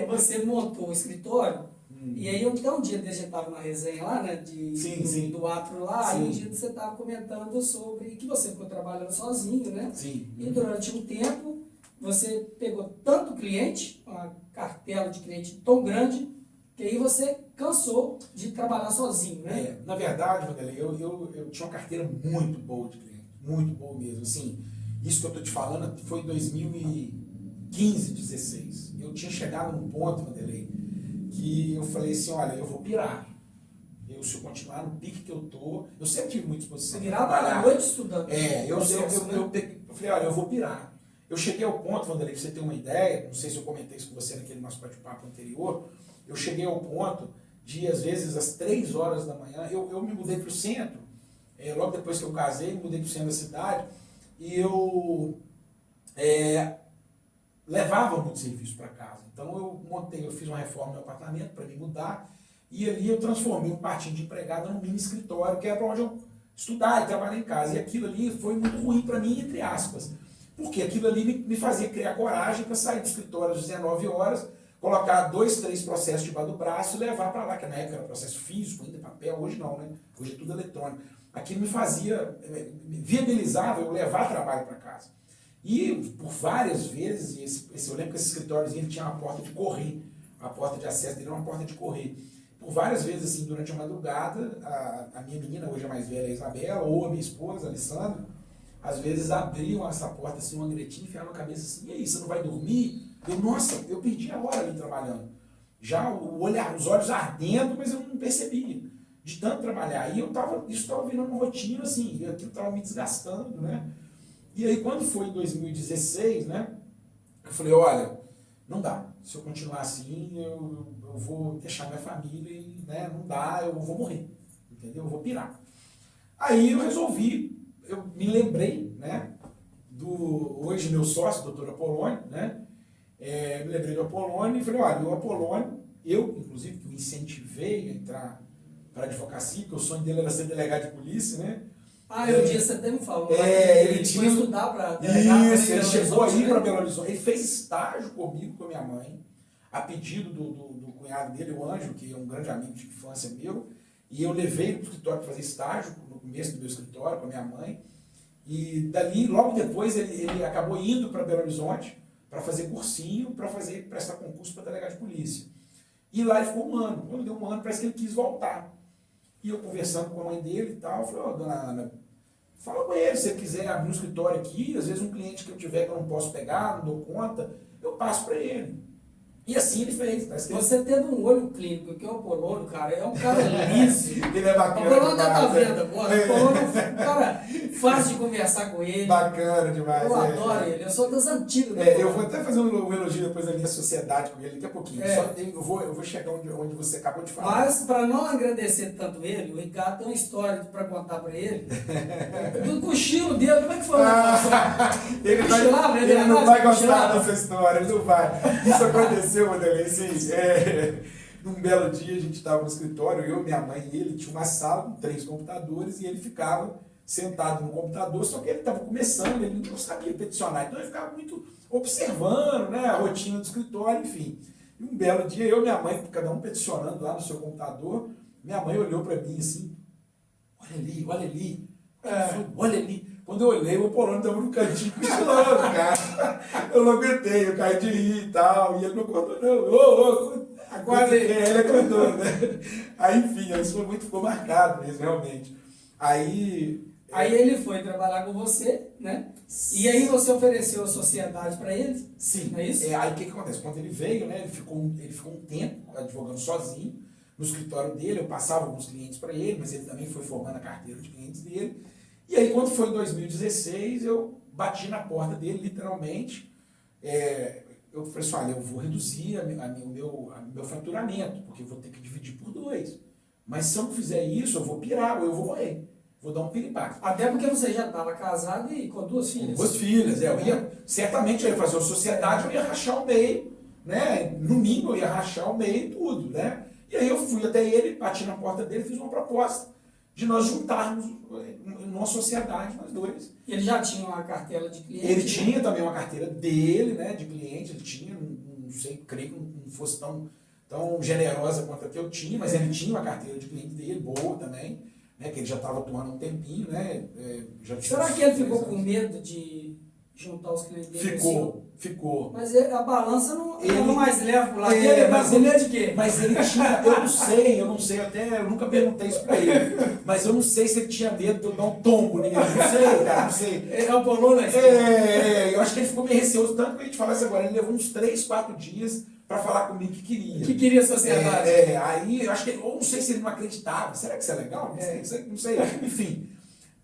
você montou o escritório, e aí até um dia desse a gente estava numa resenha lá, né? Do Atro lá, e um dia você estava comentando sobre que você ficou trabalhando sozinho, né? Sim. E durante um tempo você pegou tanto cliente, uma cartela de cliente tão grande, que aí você cansou de trabalhar sozinho, né? Na verdade, Vanderlei, eu tinha uma carteira muito boa de cliente, muito boa mesmo. Assim, isso que eu estou te falando foi em 2015, 16. Eu tinha chegado num ponto, Vanderlei, que eu falei assim, olha, eu vou pirar. Se eu continuar no pique que eu tô, eu sempre tive muita disposição. Você virava à noite estudando. Eu falei, olha, eu vou pirar. Eu cheguei ao ponto, Vanderlei, pra você ter uma ideia, não sei se eu comentei isso com você naquele nosso bate-papo anterior, eu cheguei ao ponto de, às vezes, às 3 horas da manhã, eu me mudei para o centro, logo depois que eu casei, me mudei para o centro da cidade, e eu levava muito serviço para casa. Então eu fiz uma reforma no meu apartamento para me mudar, e ali eu transformei um quartinho de empregada num mini escritório, que era para onde eu estudar e trabalhar em casa. E aquilo ali foi muito ruim para mim, entre aspas. Porque aquilo ali me fazia criar coragem para sair do escritório às 19 horas, colocar 2, 3 processos debaixo do braço e levar para lá, que na época era processo físico, ainda papel, hoje não, né? Hoje é tudo eletrônico. Aquilo me fazia, me viabilizava eu levar trabalho para casa. E por várias vezes, eu lembro que esse escritóriozinho ele tinha uma porta de correr, a porta de acesso dele era uma porta de correr. Por várias vezes, assim, durante a madrugada, a minha menina, hoje a mais velha, a Isabela, ou a minha esposa, a Alessandra, às vezes abriam essa porta assim, uma gretinha, enfiavam a cabeça assim, e aí, você não vai dormir? Nossa, eu perdi a hora ali trabalhando. Já os olhos ardendo, mas eu não percebia de tanto trabalhar. E isso estava virando uma rotina, assim, e aquilo estava me desgastando, né? E aí, quando foi em 2016, né, eu falei, olha, não dá. Se eu continuar assim, eu vou deixar minha família e, né, não dá, eu vou morrer, entendeu? Eu vou pirar. Aí eu resolvi, eu me lembrei, né, hoje meu sócio, doutor Apolônio, né, me lembrei do Apolônio e falei, olha, o Apolônio, eu, inclusive, que o incentivei a entrar para a advocacia, porque o sonho dele era ser delegado de polícia, né? O dia você até me falou, ele foi estudar para delegado. Isso, ele chegou aí para Belo Horizonte, ele fez estágio comigo, com a minha mãe, a pedido do cunhado dele, o Ângelo, que é um grande amigo de infância meu, e eu levei ele para o escritório para fazer estágio, no começo do meu escritório, com a minha mãe, e dali, logo depois, ele acabou indo para Belo Horizonte para fazer cursinho, para prestar concurso para delegado de polícia. E lá ele ficou um ano. Quando deu um ano, parece que ele quis voltar. E eu conversando com a mãe dele e tal, eu falei, dona Ana, fala com ele, se ele quiser abrir um escritório aqui, às vezes um cliente que eu tiver que eu não posso pegar, não dou conta, eu passo para ele. E assim ele fez. Você teve um olho clínico, que é o Apolônio, cara, é um cara liso. Ele é bacana. O Apolônio tá vendo agora. O Apolônio é um cara fácil de conversar com ele. Bacana demais. Eu adoro ele, eu sou das antigas. Eu vou até fazer um elogio depois da minha sociedade com ele daqui a pouquinho. Só eu vou chegar onde você acabou de falar. Mas, para não agradecer tanto ele, o Ricardo tem uma história para contar para ele. Do cochilo dele, como é que foi? Ele não vai gostar dessa história, ele não vai. Isso aconteceu, Vanderlei, assim, num belo dia a gente estava no escritório, eu, minha mãe e ele, tinha uma sala com 3 computadores e ele ficava sentado no computador, só que ele estava começando, ele não sabia peticionar, então ele ficava muito observando, né, a rotina do escritório, enfim. E um belo dia, eu e minha mãe, cada um peticionando lá no seu computador, minha mãe olhou para mim assim, olha ali, olha ali, olha ali. Quando eu olhei, o Apolônio estava no cantinho cochilando, cara. Eu não aguentei, eu caí de rir e tal, e ele não acordou não. Acorda aí. Ele acordou, né? Aí, enfim, isso ficou marcado mesmo, realmente. Aí ele foi trabalhar com você, né? E aí você ofereceu a sociedade para ele? Sim. Não é isso? Aí o que acontece? Quando ele veio, né, ele ficou um tempo advogando sozinho no escritório dele, eu passava alguns clientes para ele, mas ele também foi formando a carteira de clientes dele. E aí quando foi em 2016, eu bati na porta dele, literalmente. Eu falei assim, olha, eu vou reduzir o meu faturamento, porque eu vou ter que dividir por 2. Mas se eu não fizer isso, eu vou pirar, ou eu vou morrer. Vou dar um piripaque. Até porque você já estava casado e com 2 filhas. Com 2 filhas, certamente eu ia fazer uma sociedade, eu ia rachar o meio, né? No mínimo eu ia rachar o meio e tudo, né? E aí eu fui até ele, bati na porta dele, fiz uma proposta de nós juntarmos uma sociedade, nós 2. E ele já tinha uma carteira de cliente? Ele tinha também uma carteira dele, né, de cliente, ele tinha, não sei, creio que não fosse tão generosa quanto a que eu tinha, mas ele tinha uma carteira de cliente dele, boa também, né, que ele já estava atuando um tempinho, né. Será que ele ficou com medo de juntar os clientes dele. Assim. Ficou. Mas a balança não mais leva pro lado. Mas ele é de quê? Mas ele tinha, eu não sei, até eu nunca perguntei isso pra ele, mas eu não sei se ele tinha medo de eu dar um tombo nele, não sei, cara, não sei. Ele apolou na Eu acho que ele ficou meio receoso, tanto que a gente falasse agora, ele levou uns 3, 4 dias pra falar comigo que queria. Que queria a sociedade. Aí eu acho que, ou não sei se ele não acreditava, será que isso é legal? Não sei, enfim.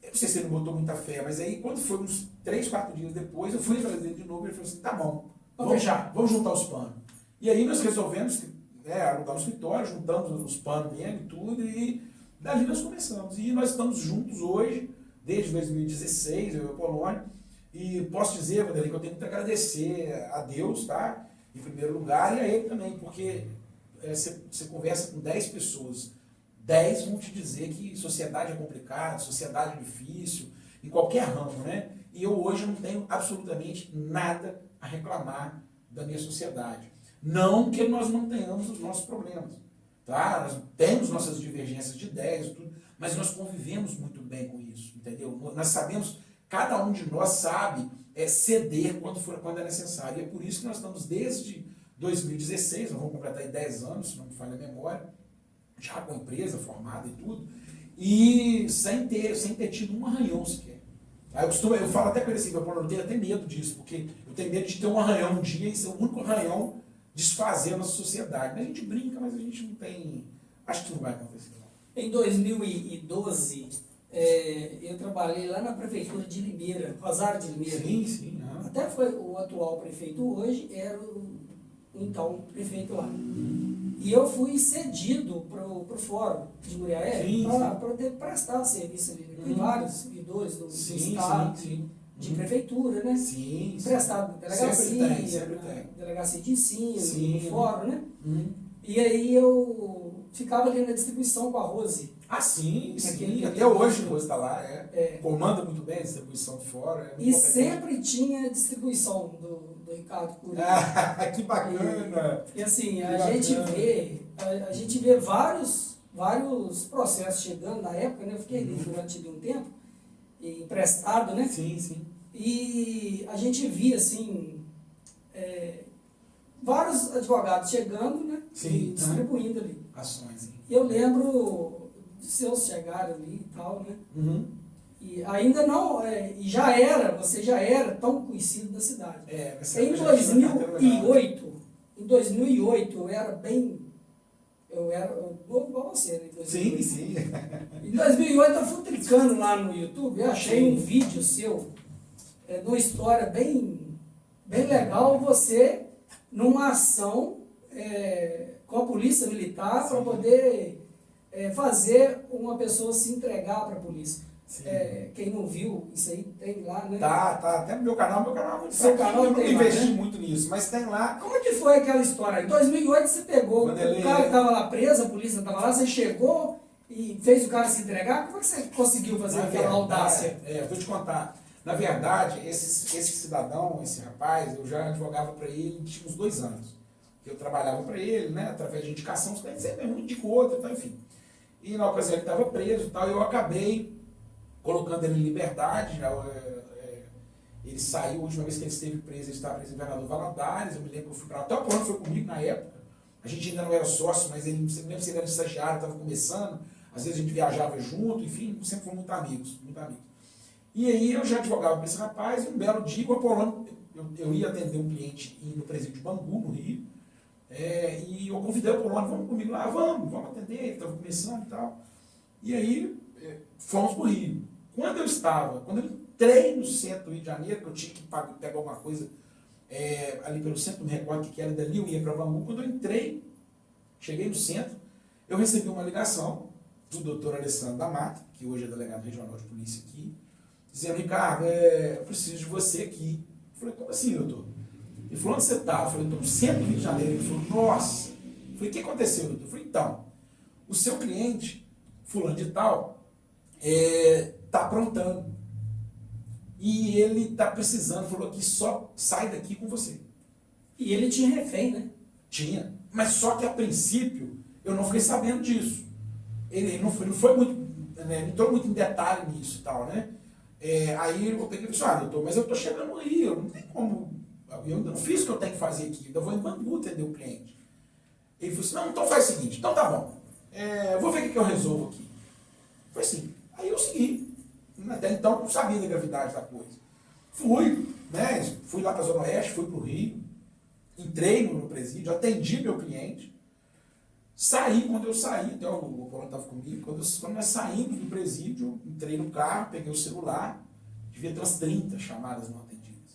Eu não sei se ele não botou muita fé, mas aí quando foi uns 3, 4 dias depois, eu fui atrás dele de novo e ele falou assim, tá bom, vamos juntar os panos. E aí nós resolvemos alugar um escritório, juntamos os panos mesmo e tudo, e dali nós começamos. E nós estamos juntos hoje, desde 2016, eu e o Polônio, e posso dizer, Vanderlei, que eu tenho que agradecer a Deus, tá? Em primeiro lugar, e a ele também, porque você conversa com 10 pessoas, 10 vão te dizer que sociedade é complicada, sociedade é difícil, em qualquer ramo, né? E eu hoje não tenho absolutamente nada a reclamar da minha sociedade. Não que nós não tenhamos os nossos problemas, tá? Nós temos nossas divergências de ideias, tudo, mas nós convivemos muito bem com isso, entendeu? Nós sabemos, cada um de nós sabe ceder quando é necessário. E é por isso que nós estamos desde 2016, nós vamos completar aí 10 anos, se não me falha a memória, já com a empresa formada e tudo, e sem ter tido um arranhão sequer. Aí eu falo até com ele assim, eu tenho até medo disso, porque eu tenho medo de ter um arranhão um dia e ser o único arranhão desfazer a nossa sociedade. A gente brinca, mas a gente não tem... Acho que não vai acontecer. Não. Em 2012, eu trabalhei lá na prefeitura de Limeira, Rosário de Limeira. Sim. Até foi o atual prefeito hoje, era o então prefeito lá. E eu fui cedido para o fórum de Muriaé para poder prestar serviço ali. Tem vários servidores do estado, de prefeitura, né? Sim. Prestado delegacia, sempre tem. Delegacia de ensino, Sim, no fórum, né? E aí eu ficava ali na distribuição com a Rose. Sim. Até hoje a Rose está lá, comanda muito bem a distribuição de fora. E sempre tinha distribuição do Ricardo Curia. Que bacana! E assim, a gente vê vários processos chegando na época, né? Eu fiquei ali durante um tempo, emprestado, né? Sim. E a gente via, assim, vários advogados chegando, né? E distribuindo ali. Ações. E eu lembro de seus chegarem ali e tal, né? E ainda não, você já era tão conhecido da cidade. Em 2008 eu era novo igual você, né? Sim. Em 2008 eu fui clicando lá no YouTube, eu achei um vídeo seu, de uma história bem legal, você numa ação com a polícia militar para poder fazer uma pessoa se entregar para a polícia. Quem não viu, isso aí tem lá, né? Tá, até no meu canal Seu canal eu tem não lá, investi né? muito nisso, mas tem lá. Como é que foi aquela história? Em 2008 você pegou o cara que estava lá preso, a polícia estava lá, você chegou e fez o cara se entregar? Como é que você conseguiu fazer aquela audácia? Vou te contar. Na verdade, esse cidadão, esse rapaz, eu já advogava para ele, tinha uns 2 anos. Eu trabalhava para ele, né, através de indicação, sempre um indicou outro, então, enfim. E na ocasião ele estava preso e tal, e eu acabei colocando ele em liberdade. Ele saiu, a última vez que ele esteve preso, ele estava preso em Governador Valadares, eu me lembro que eu fui para lá, até o Polônio foi comigo na época, a gente ainda não era sócio, mas ele, mesmo se ele era estagiário, estava começando, às vezes a gente viajava junto, enfim, sempre fomos muito amigos. E aí eu já advogava para esse rapaz, e um belo dia, o Apolônio, eu ia atender um cliente no presídio de Bangu, no Rio, e eu convidei o Apolônio, vamos comigo lá, vamos atender, ele estava começando e tal. E aí fomos para o Rio. Quando eu entrei no centro do Rio de Janeiro, que eu tinha que pegar alguma coisa ali pelo centro, não me recordo o que era, dali eu ia para Bangu, quando eu entrei, cheguei no centro, eu recebi uma ligação do doutor Alessandro da Mata, que hoje é delegado regional de polícia aqui, dizendo, Ricardo, eu preciso de você aqui. Eu falei, como assim, doutor? Ele falou, onde você está? Eu falei, estou no centro do Rio de Janeiro. Ele falou, nossa. Eu falei, o que aconteceu, doutor? Eu falei, então, o seu cliente, fulano de tal, está aprontando. E ele está precisando, falou que só sai daqui com você. E ele tinha refém, né? Tinha. Mas só que a princípio, eu não fiquei sabendo disso. Ele não foi muito, não entrou muito em detalhe nisso e tal, né? Aí eu peguei e falei, doutor, mas eu estou chegando no Rio, não tem como, eu ainda não fiz o que eu tenho que fazer aqui, ainda vou em Bangu atender o cliente. Ele falou assim, não, então faz o seguinte, então tá bom, vou ver o que eu resolvo aqui. Foi assim, aí eu segui, até então não sabia da gravidade da coisa. Fui lá para a Zona Oeste, fui para o Rio, entrei no presídio, atendi meu cliente, quando eu saí, até o Paulo estava comigo, quando nós saímos do presídio, entrei no carro, peguei o celular, devia ter umas 30 chamadas não atendidas.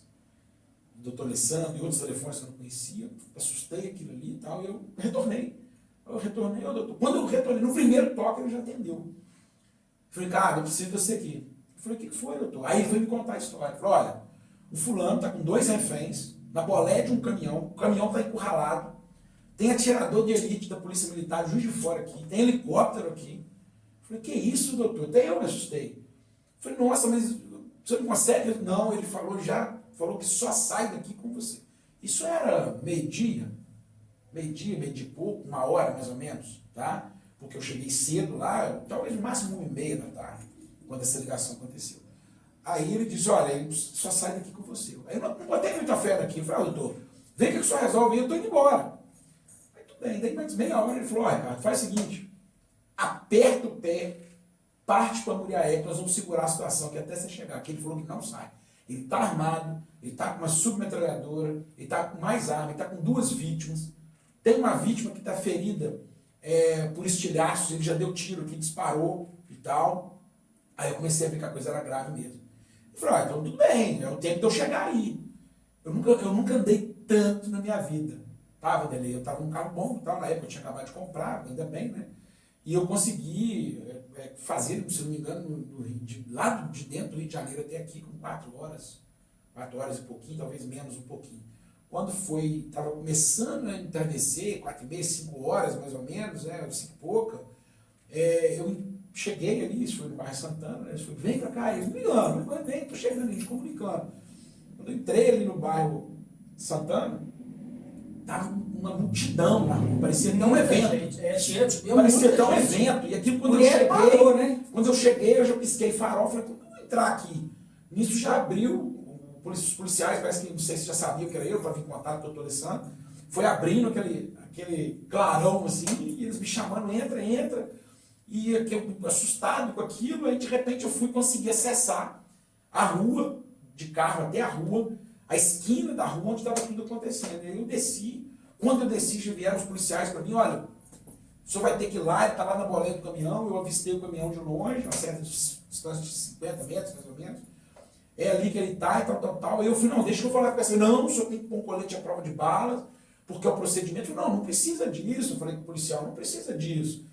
O doutor Alessandro e outros telefones que eu não conhecia, assustei aquilo ali e tal, e eu retornei. Ô doutor. Quando eu retornei, no primeiro toque ele já atendeu. Eu falei, cara, eu preciso de você aqui. Eu falei, o que foi, doutor? Aí ele foi me contar a história. Ele falou, olha, o fulano está com 2 reféns, na bolé de um caminhão, o caminhão está encurralado, tem atirador de elite da Polícia Militar, Juiz de Fora aqui, tem helicóptero aqui. Eu falei, que isso, doutor? Até eu me assustei. Eu falei, nossa, mas você não consegue? Não, ele falou que só sai daqui com você. Isso era meio-dia e pouco, 1 hora mais ou menos, tá? Porque eu cheguei cedo lá, talvez no máximo 1h30 da tarde, quando essa ligação aconteceu. Aí ele disse, olha, ele só sai daqui com você. Aí eu não botei muita fé naquilo. Eu falei, doutor, vem que o senhor resolve aí, eu estou indo embora. Aí tudo bem, daí mais meia hora ele falou, ó, Ricardo, faz o seguinte, aperta o pé, parte para Muriaé, que nós vamos segurar a situação aqui até você chegar. Aqui ele falou que não sai. Ele está armado, ele está com uma submetralhadora, ele está com mais arma, ele está com 2 vítimas. Tem uma vítima que está ferida por estilhaços, ele já deu tiro aqui, disparou e tal. Aí eu comecei a ver que a coisa era grave mesmo. Eu falei, então tudo bem, é o tempo de eu chegar aí. Eu nunca andei tanto na minha vida. Tá, Vanderlei? Eu estava num carro bom, tal, na época eu tinha acabado de comprar, ainda bem, né? E eu consegui fazer, se não me engano, lá de dentro do Rio de Janeiro até aqui, com 4 horas e pouquinho, talvez menos um pouquinho. Quando estava começando a entardecer, 4h30, 5 horas mais ou menos, 5 e pouca, eu cheguei ali, isso foi no bairro Santana, né? Eles falaram, vem pra cá, eles me ligando, vem, tô chegando, a gente comunicando. Quando eu entrei ali no bairro Santana, tava uma multidão na rua, parecia até um evento. Parecia até um evento. E aquilo quando eu cheguei, eu já pisquei farol, falei, como eu vou entrar aqui? Nisso já abriu, os policiais, parece que, não sei se já sabiam que era eu, estava em contato com o doutor Alessandro, foi abrindo aquele clarão assim, e eles me chamando, entra. E eu assustado com aquilo, aí de repente eu fui conseguir acessar a rua, de carro até a rua, a esquina da rua onde estava tudo acontecendo. E aí eu desci, quando eu desci já vieram os policiais para mim, olha, o senhor vai ter que ir lá, ele está lá na boleta do caminhão, eu avistei o caminhão de longe, uma certa distância de 50 metros mais ou menos, é ali que ele está e tal. Aí eu falei, não, deixa eu falar com essa, não, o senhor tem que pôr um colete à prova de balas, porque é o procedimento. Eu falei, não precisa disso. Eu falei com o policial, não precisa disso.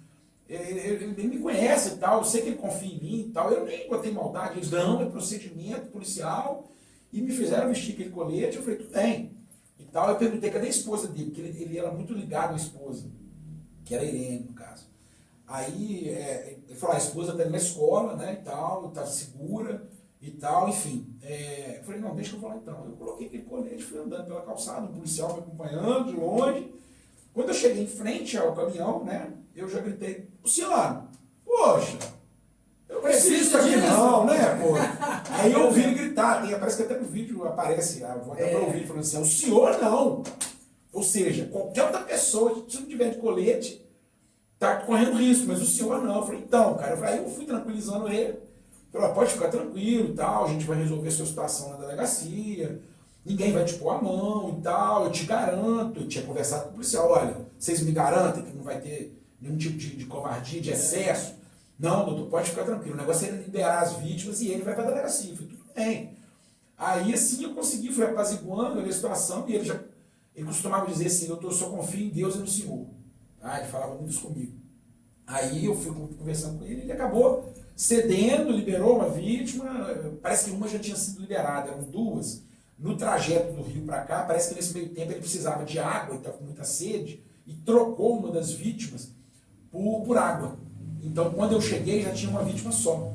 Ele me conhece e tal, eu sei que ele confia em mim e tal, eu nem botei maldade, eles não, é procedimento policial, e me fizeram vestir aquele colete, eu falei, tudo bem, e tal, eu perguntei, cadê a esposa dele, porque ele era muito ligado à esposa, que era a Irene, no caso. Aí, ele falou, a esposa está na escola, né, e tal, está segura, e tal, enfim. Eu falei, não, deixa eu falar então. Eu coloquei aquele colete, fui andando pela calçada, um policial me acompanhando de longe. Quando eu cheguei em frente ao caminhão, né, eu já gritei, Luciano, poxa, eu preciso aqui não, né, pô? Aí eu ouvi ele gritar, parece que até no vídeo aparece, vou até para ouvir, falando assim, o senhor não. Ou seja, qualquer outra pessoa, se não tiver de colete, tá correndo risco, mas o senhor não. Eu falei, então, cara, aí eu fui tranquilizando ele, falei, pode ficar tranquilo e tal, a gente vai resolver a sua situação na delegacia, ninguém vai te pôr a mão e tal, eu te garanto. Eu tinha conversado com o policial, olha, vocês me garantem que não vai ter nenhum tipo de covardia, de excesso? Não, doutor, pode ficar tranquilo, o negócio é liberar as vítimas e ele vai para a delegacia. Eu falei, tudo bem. Aí assim eu consegui, fui apaziguando a situação e ele costumava dizer assim, doutor, eu só confio em Deus e no Senhor. Ele falava muito isso comigo. Aí eu fui conversando com ele, ele acabou cedendo, liberou uma vítima, parece que uma já tinha sido liberada, eram 2. No trajeto do Rio para cá, parece que nesse meio tempo ele precisava de água, ele estava com muita sede, e trocou uma das vítimas por água. Então, quando eu cheguei, já tinha uma vítima só,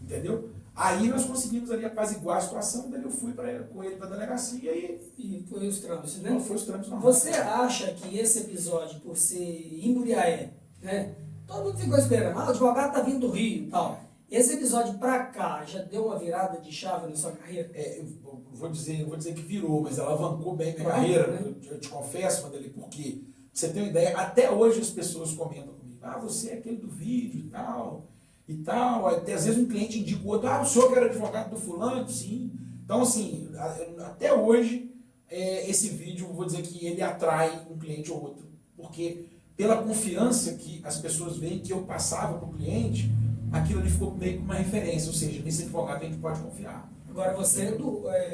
entendeu? Aí nós conseguimos ali apaziguar a situação, daí eu fui com ele para a delegacia e foi os trâmites, né? Não, foi os trâmites normais. Você acha que esse episódio, por ser em Muriaé, né? Todo mundo ficou esperando, o advogado está vindo do Rio e tal. Esse episódio pra cá já deu uma virada de chave na sua carreira? Eu vou dizer que virou, mas alavancou bem minha Claro, carreira, né? eu te confesso, Vanderlei, porque, pra você ter uma ideia, até hoje as pessoas comentam comigo, você é aquele do vídeo e tal, até às vezes um cliente indica o outro, o senhor que era advogado do fulano? Sim. Então, assim, até hoje, esse vídeo, vou dizer que ele atrai um cliente ou outro, porque pela confiança que as pessoas veem que eu passava para o cliente, aquilo ali ficou meio que uma referência, ou seja, nesse advogado a gente pode confiar. Agora você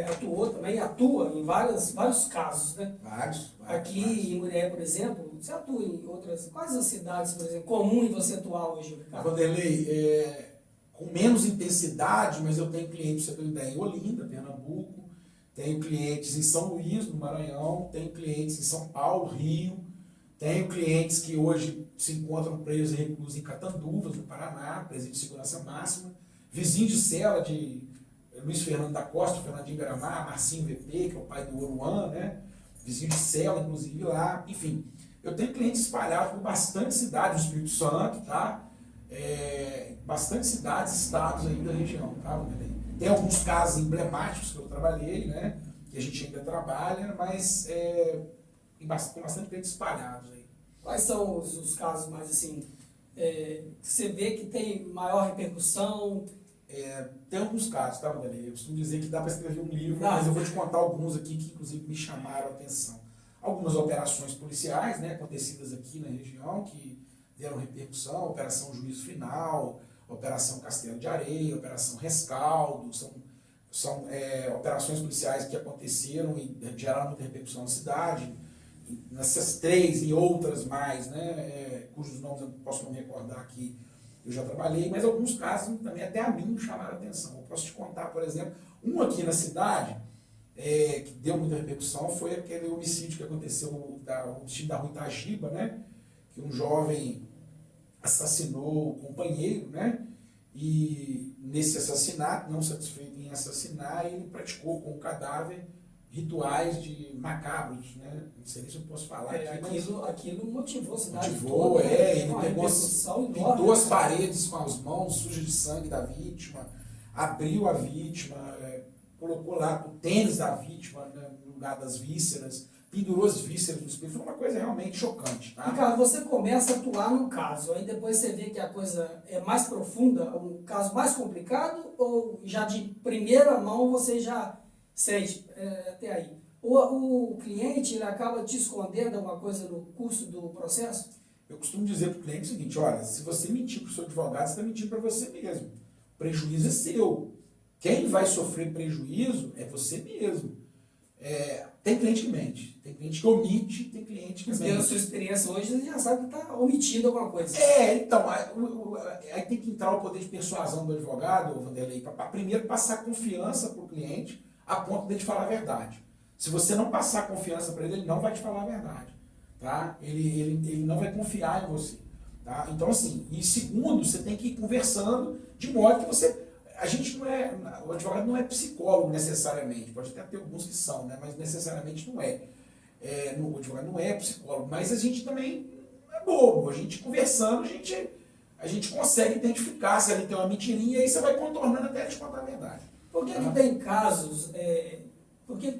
atuou também, atua em vários casos, né? Vários. Aqui em Murié, por exemplo, você atua em outras, quais as cidades, por exemplo, comum em você atuar hoje, Ricardo? Vanderlei, com menos intensidade, mas eu tenho clientes, você tem uma ideia, em Olinda, Pernambuco, tenho clientes em São Luís, no Maranhão, tenho clientes em São Paulo, Rio, tenho clientes que hoje se encontram presos e reclusos em Catanduvas, no Paraná, presídio de segurança máxima, vizinho de cela de Luiz Fernando da Costa, Fernandinho Garamar, Marcinho VP, que é o pai do Oruan, né? Vizinho de cela, inclusive, lá. Enfim, eu tenho clientes espalhados por bastante cidades, no Espírito Santo, tá? Bastante cidades, estados aí da região, tá? Tem alguns casos emblemáticos que eu trabalhei, né? Que a gente ainda trabalha, mas tem bastante clientes espalhados aí. Quais são os casos mais assim, que você vê que tem maior repercussão? Tem alguns casos, tá, Vanderlei? Eu costumo dizer que dá para escrever um livro, mas eu vou te contar alguns aqui que, inclusive, me chamaram a atenção. Algumas operações policiais, né, acontecidas aqui na região, que deram repercussão, Operação Juízo Final, Operação Castelo de Areia, Operação Rescaldo, são operações policiais que aconteceram e geraram muita repercussão na cidade. Nessas três e outras mais, né, cujos nomes eu posso não me recordar aqui, eu já trabalhei, mas alguns casos também até a mim me chamaram a atenção. Eu posso te contar, por exemplo, um aqui na cidade, que deu muita repercussão, foi aquele homicídio que aconteceu, o homicídio da Rua Itagiba, né? Que um jovem assassinou o companheiro, né? E nesse assassinato, não satisfeito em assassinar, ele praticou com o cadáver rituais de macabros, né? Não sei se eu posso falar aqui, mas aquilo motivou a cidade motivou, toda, ele uma pegou, repercussão enorme, pintou as né? paredes com as mãos sujas de sangue da vítima, abriu a vítima, colocou lá o tênis da vítima, né, no lugar das vísceras, pendurou as vísceras no espelho. Foi uma coisa realmente chocante, tá? Ricardo, você começa a atuar num caso, aí depois você vê que a coisa é mais profunda, um caso mais complicado, ou já de primeira mão você já sente até aí? O cliente ele acaba te escondendo alguma coisa no curso do processo? Eu costumo dizer para o cliente o seguinte, olha, se você mentir para o seu advogado, você está mentindo para você mesmo. O prejuízo é seu. Quem vai sofrer prejuízo é você mesmo. Tem cliente que mente, tem cliente que omite, tem cliente que Mas mente. pela sua experiência hoje, você já sabe que está omitindo alguma coisa. Então, aí tem que entrar o poder de persuasão do advogado, Vanderlei, para primeiro passar confiança para o cliente a ponto de ele falar a verdade. Se você não passar confiança para ele não vai te falar a verdade. Tá? Ele não vai confiar em você. Tá? Então, assim, e segundo, você tem que ir conversando de modo que você... o advogado não é psicólogo necessariamente, pode até ter alguns que são, né? Mas necessariamente não é. O advogado não é psicólogo, mas a gente também é bobo. A gente conversando, a gente consegue identificar se ali tem uma mentirinha e aí você vai contornando até te contar a verdade. Por que tem casos,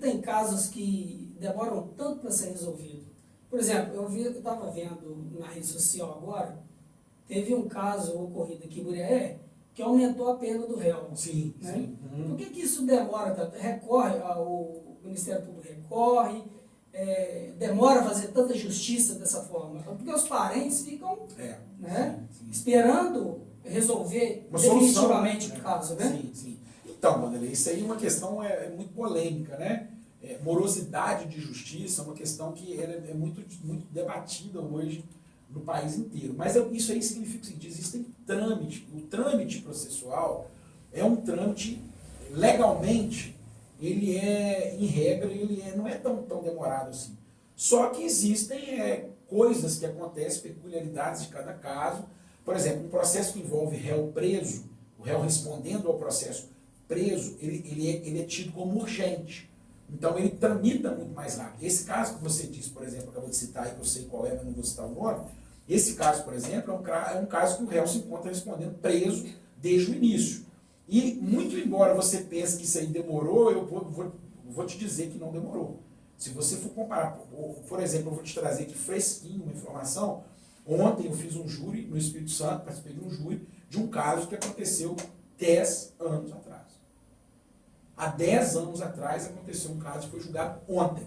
tem casos que demoram tanto para ser resolvido? Por exemplo, eu estava vendo na rede social agora, teve um caso ocorrido aqui em Muriaé, que aumentou a pena do réu. Sim, né? sim. Uhum. Por que isso demora tanto? O Ministério Público recorre, demora a fazer tanta justiça dessa forma? Porque os parentes ficam né, sim. esperando resolver Uma definitivamente solução, o caso, né? Sim, sim. Então, Vanderlei, isso aí é uma questão muito polêmica, né? Morosidade de justiça é uma questão que é muito, muito debatida hoje no país inteiro. Mas isso aí significa o seguinte, existem trâmites. O trâmite processual é um trâmite, legalmente, ele em regra, não é tão demorado assim. Só que existem coisas que acontecem, peculiaridades de cada caso. Por exemplo, um processo que envolve réu preso, o réu respondendo ao processo preso, ele é tido como urgente. Então, ele tramita muito mais rápido. Esse caso que você disse, por exemplo, acabou de citar aí, que eu sei qual mas não vou citar o nome, esse caso, por exemplo, é um caso que o réu se encontra respondendo preso desde o início. E, muito embora você pense que isso aí demorou, eu vou te dizer que não demorou. Se você for comparar, por exemplo, eu vou te trazer aqui fresquinho uma informação. Ontem eu fiz um júri no Espírito Santo, participei de um júri de um caso que aconteceu 10 anos atrás. Há 10 anos atrás aconteceu um caso que foi julgado ontem.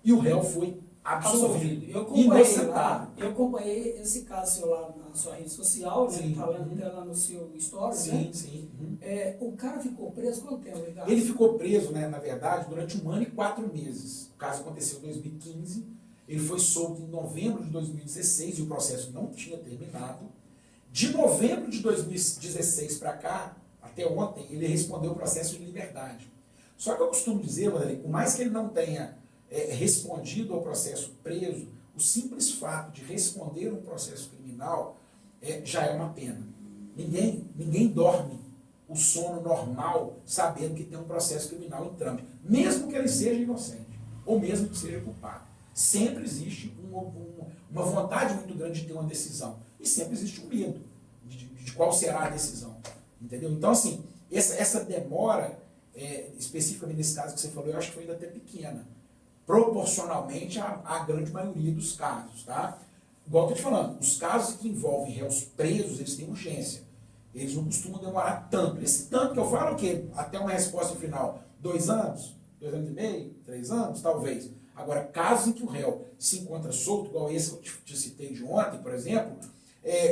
E o réu foi absolvido. Eu acompanhei esse caso seu lá na sua rede social, né? Sim. Falando até lá no seu story, Sim, né? sim. O cara ficou preso quanto tempo, Ricardo? Ele ficou preso, né, na verdade, durante 1 ano e 4 meses. O caso aconteceu em 2015. Ele foi solto em novembro de 2016 e o processo não tinha terminado. De novembro de 2016 para cá, até ontem, ele respondeu o processo de liberdade. Só que eu costumo dizer, Vanderlei, por mais que ele não tenha respondido ao processo preso, o simples fato de responder um processo criminal já é uma pena. Ninguém dorme o sono normal sabendo que tem um processo criminal em trâmite, mesmo que ele seja inocente, ou mesmo que seja culpado. Sempre existe uma vontade muito grande de ter uma decisão, e sempre existe um medo de qual será a decisão. Entendeu? Então, assim, essa demora, especificamente nesse caso que você falou, eu acho que foi ainda até pequena, proporcionalmente à grande maioria dos casos, tá? Igual eu estou te falando, os casos que envolvem réus presos, eles têm urgência. Eles não costumam demorar tanto. Esse tanto que eu falo é o quê? Até uma resposta final, 2 anos, 2 anos e meio, 3 anos, talvez. Agora, casos em que o réu se encontra solto, igual esse que eu te citei de ontem, por exemplo,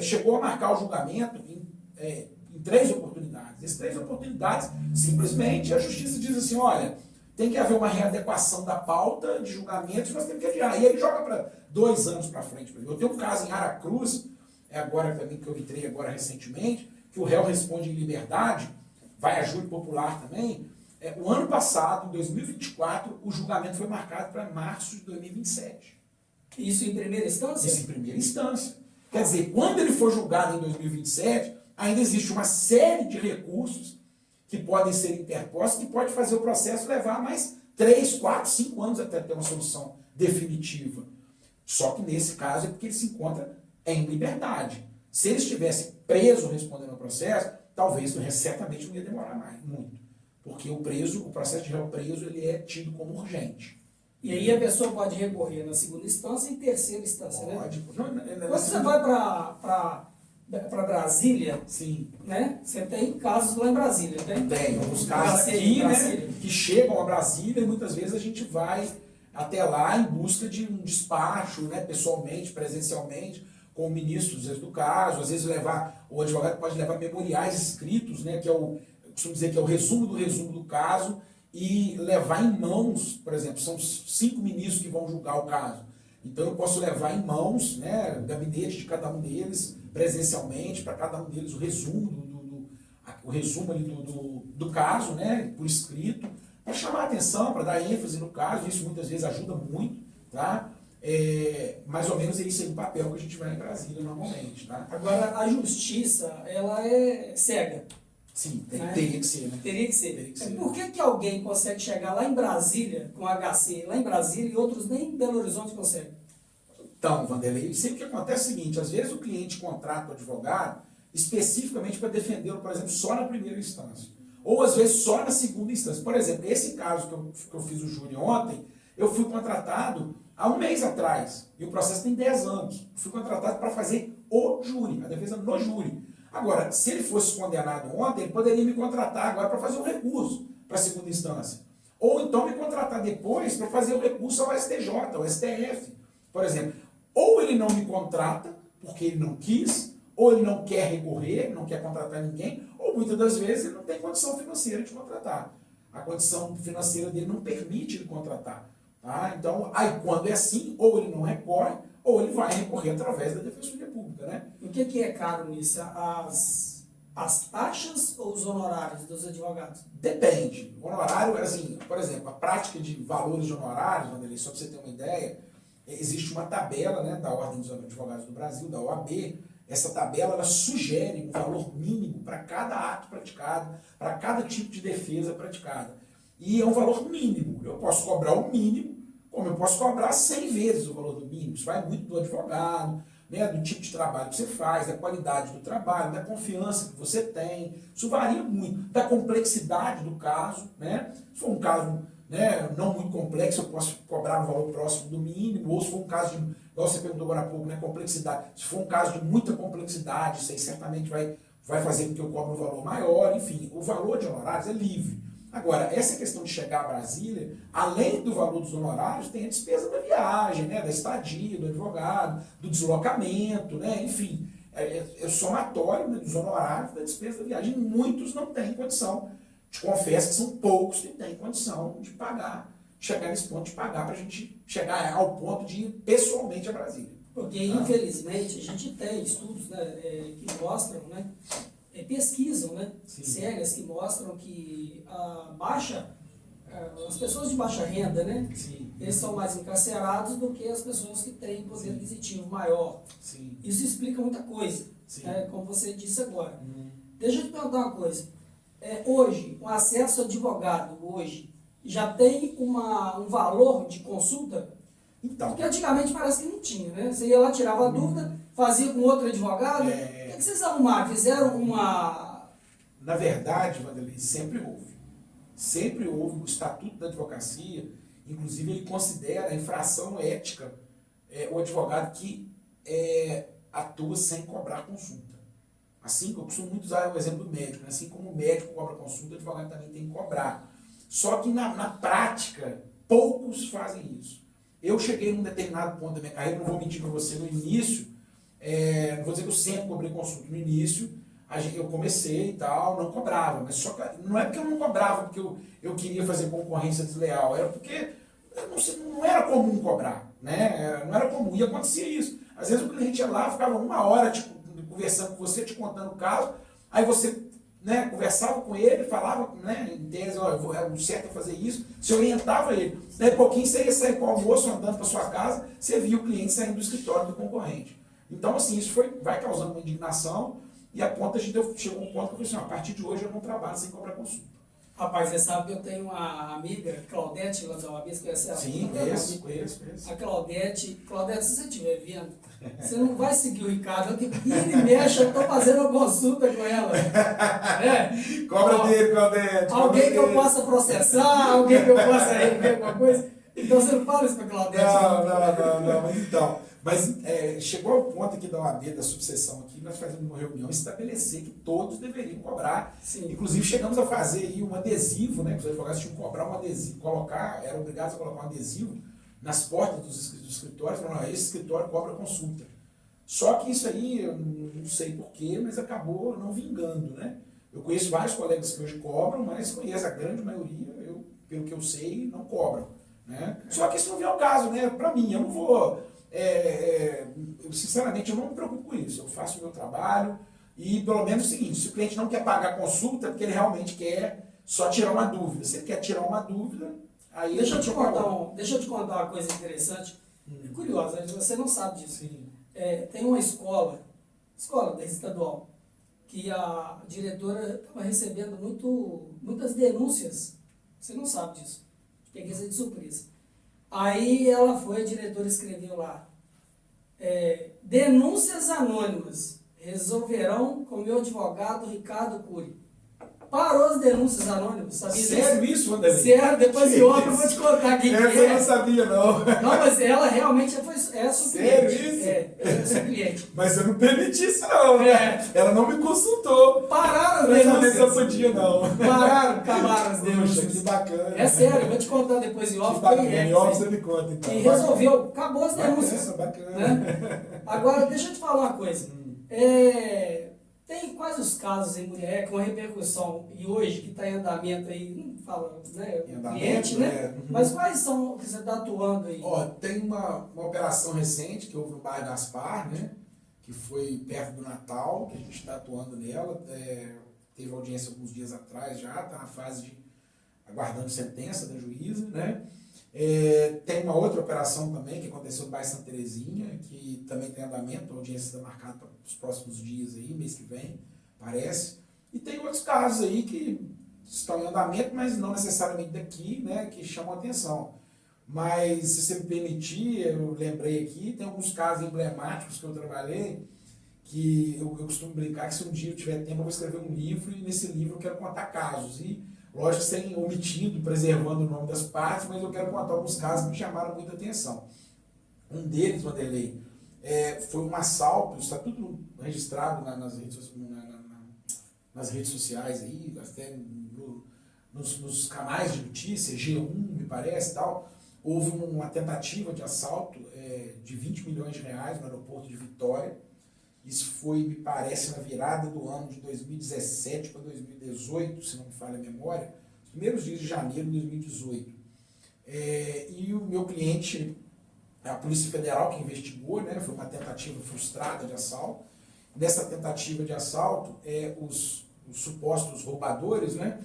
chegou a marcar o julgamento em 3 oportunidades. Essas 3 oportunidades, simplesmente, a justiça diz assim, olha, tem que haver uma readequação da pauta de julgamentos, nós temos que adiar. E ele joga para 2 anos para frente. Eu tenho um caso em Aracruz, agora também que eu entrei agora recentemente, que o réu responde em liberdade, vai a júri popular também. O ano passado, em 2024, o julgamento foi marcado para março de 2027. Isso em primeira instância? Isso em primeira instância. Quer dizer, quando ele for julgado em 2027, ainda existe uma série de recursos que podem ser interpostos, que pode fazer o processo levar mais 3, 4, 5 anos até ter uma solução definitiva. Só que nesse caso é porque ele se encontra em liberdade. Se ele estivesse preso respondendo ao processo, talvez, certamente não ia demorar muito. Porque o processo de réu preso, ele é tido como urgente. E aí a pessoa pode recorrer na segunda instância e terceira instância, pode, né? Quando você vai para Brasília, sim, né? Você tem casos lá em Brasília, tem? Tem alguns casos aqui, né, que chegam a Brasília e muitas vezes a gente vai até lá em busca de um despacho, né, pessoalmente, presencialmente, com o ministro, às vezes, do caso, às vezes o advogado pode levar memoriais escritos, né, que eu costumo dizer que é o resumo do caso, e levar em mãos, por exemplo, são 5 ministros que vão julgar o caso. Então eu posso levar em mãos, né, o gabinete de cada um deles, presencialmente, para cada um deles o resumo ali do caso, né, por escrito, para chamar a atenção, para dar ênfase no caso. Isso muitas vezes ajuda muito, tá? Mais ou menos é isso aí o papel que a gente vai em Brasília normalmente, tá? Agora, a justiça, ela é cega. Sim, né? Teria que ser, né? Teria que ser. Teria que ser. Por que alguém consegue chegar lá em Brasília, com HC, lá em Brasília, e outros nem em Belo Horizonte conseguem? Então, Vanderlei, sempre que acontece é o seguinte, às vezes o cliente contrata o advogado especificamente para defendê-lo, por exemplo, só na primeira instância. Ou às vezes só na segunda instância. Por exemplo, esse caso que eu fiz o júri ontem, eu fui contratado há 1 mês atrás, e o processo tem 10 anos. Fui contratado para fazer o júri, a defesa no júri. Agora, se ele fosse condenado ontem, ele poderia me contratar agora para fazer um recurso para a segunda instância. Ou então me contratar depois para fazer o recurso ao STJ, ao STF. Por exemplo, ou ele não me contrata porque ele não quis, ou ele não quer recorrer, não quer contratar ninguém, ou muitas das vezes ele não tem condição financeira de contratar. A condição financeira dele não permite ele contratar. Tá? Então, aí quando é assim, ou ele não recorre, ou ele vai recorrer através da Defensoria Pública, né? O que é caro nisso? As taxas ou os honorários dos advogados? Depende. O honorário, assim, por exemplo, a prática de valores de honorários, Vanderlei, só para você ter uma ideia, existe uma tabela, né, da Ordem dos Advogados do Brasil, da OAB. Essa tabela ela sugere um valor mínimo para cada ato praticado, para cada tipo de defesa praticada. E é um valor mínimo. Eu posso cobrar o mínimo, como eu posso cobrar 100 vezes o valor do mínimo. Isso vai muito do advogado, né, do tipo de trabalho que você faz, da qualidade do trabalho, da confiança que você tem. Isso varia muito. Da complexidade do caso, né? Se for um caso, né, não muito complexo, eu posso cobrar um valor próximo do mínimo, ou se for um caso de, igual você perguntou agora há pouco, né, complexidade. Se for um caso de muita complexidade, isso aí certamente vai fazer com que eu cobre um valor maior. Enfim, o valor de honorários é livre. Agora, essa questão de chegar a Brasília, além do valor dos honorários, tem a despesa da viagem, né, da estadia, do advogado, do deslocamento, né, enfim, é o somatório, né, dos honorários da despesa da viagem. Muitos não têm condição, te confesso que são poucos que têm condição de pagar, chegar nesse ponto de pagar para a gente chegar ao ponto de ir pessoalmente a Brasília. Porque, infelizmente, a gente tem estudos, né, que mostram, né, pesquisam, né, sérias que mostram que as pessoas de baixa renda, né, Sim. eles são mais encarcerados do que as pessoas que têm poder aquisitivo maior. Sim. Isso explica muita coisa, né, como você disse agora. Deixa eu te perguntar uma coisa. Hoje, o acesso ao advogado, hoje, já tem um valor de consulta? Então, Porque antigamente parece que não tinha, né? Você ia lá, tirava a dúvida, fazia com outro advogado. O que vocês arrumaram? Fizeram uma... Na verdade, Vanderlei, sempre houve. Sempre houve o Estatuto da Advocacia, inclusive ele considera a infração ética o advogado que atua sem cobrar consulta. Assim, eu costumo muito usar o exemplo do médico, né? Assim como o médico cobra consulta, o advogado também tem que cobrar. Só que na prática, poucos fazem isso. Eu cheguei num determinado ponto da minha carreira, não vou mentir para você, no início, não vou dizer que eu sempre cobrei consulta, no início, eu comecei e tal, não cobrava, mas só que não é porque eu não cobrava porque eu queria fazer concorrência desleal, era porque não era comum cobrar, né? Não era comum, e acontecia isso. Às vezes o cliente ia lá, ficava uma hora conversando com você, te contando o caso, aí você, né, conversava com ele, falava, né, em tese, o certo é fazer isso, você orientava ele. Daí pouquinho você ia sair com o almoço, andando para sua casa, você via o cliente saindo do escritório do concorrente. Então, assim, isso vai causando uma indignação, e a ponto, chegou um ponto que eu falei assim, a partir de hoje eu não trabalho sem cobrar consulta. Rapaz, você sabe que eu tenho uma amiga, Claudete, lá da UAB, você conhece ela? Sim, conheço. A Claudete, se você estiver vendo, você não vai seguir o Ricardo, que ele mexe, eu estou fazendo uma consulta com ela. Cobra dele, Claudete. Alguém que eu possa processar, alguém que eu possa rever alguma coisa. Então você não fala isso para a Claudete. Não, então. Mas chegou ao ponto aqui da OAB, da subseção aqui, nós fazemos uma reunião estabelecer que todos deveriam cobrar. Sim. Inclusive chegamos a fazer aí um adesivo, né? Que os advogados tinham que cobrar um adesivo, eram obrigados a colocar um adesivo nas portas dos escritórios, falando, esse escritório cobra consulta. Só que isso aí, eu não sei porquê, mas acabou não vingando, né? Eu conheço vários colegas que hoje cobram, mas conheço a grande maioria, pelo que eu sei, não cobram. Né? Só que isso não vem ao caso, né? Para mim, eu não vou... sinceramente, eu não me preocupo com isso. Eu faço o meu trabalho e, pelo menos, é o seguinte, se o cliente não quer pagar a consulta, é porque ele realmente quer só tirar uma dúvida. Se ele quer tirar uma dúvida, aí... Deixa eu te contar uma coisa interessante, curiosa, você não sabe disso. Sim. Tem uma escola da estadual, que a diretora estava recebendo muitas denúncias. Você não sabe disso. Peguei isso de surpresa. Aí a diretora escreveu lá, denúncias anônimas resolverão com meu advogado Ricardo Cury. Parou as denúncias anônimas, sabia? Sério isso, André? Sério, depois de ontem eu vou te contar quem que é. Eu não sabia, não. Não, mas ela realmente é sua cliente. Sério isso? É sua cliente. Mas eu não permiti isso, não. Ela não me consultou. Pararam as denúncias. Não podia, não. Acabaram as denúncias. Puxa, que bacana. É sério, eu vou te contar depois de off. Que bacana, em off você me conta, então. E resolveu, acabou as denúncias. Bacana. Né? Agora, deixa eu te falar uma coisa. Tem quais os casos em mulher com repercussão, e hoje que está em andamento aí, não fala, né, cliente, né? Mas quais são que você está atuando aí? Tem uma operação recente que houve no bairro Gaspar, né? Que foi perto do Natal, que a gente está atuando nela. Teve audiência alguns dias atrás já, está na fase de aguardando sentença da juíza, né? Tem uma outra operação também que aconteceu no bairro Santa Terezinha, que também tem andamento, a audiência está marcada para os próximos dias aí, mês que vem, parece. E tem outros casos aí que estão em andamento, mas não necessariamente daqui, né, que chamam a atenção. Mas, se você me permitir, eu lembrei aqui, tem alguns casos emblemáticos que eu trabalhei, que eu costumo brincar que se um dia eu tiver tempo eu vou escrever um livro e nesse livro eu quero contar casos. E, lógico, sem omitindo, preservando o nome das partes, mas eu quero contar alguns casos que me chamaram muita atenção. Um deles, Vanderlei, foi um assalto, está tudo registrado nas redes sociais aí, até nos canais de notícia, G1, me parece, tal. Houve uma tentativa de assalto de 20 milhões de reais no aeroporto de Vitória. Isso foi, me parece, na virada do ano de 2017 para 2018, se não me falha a memória, os primeiros dias de janeiro de 2018. E o meu cliente, a Polícia Federal que investigou, né, foi uma tentativa frustrada de assalto. Nessa tentativa de assalto, os supostos roubadores, né,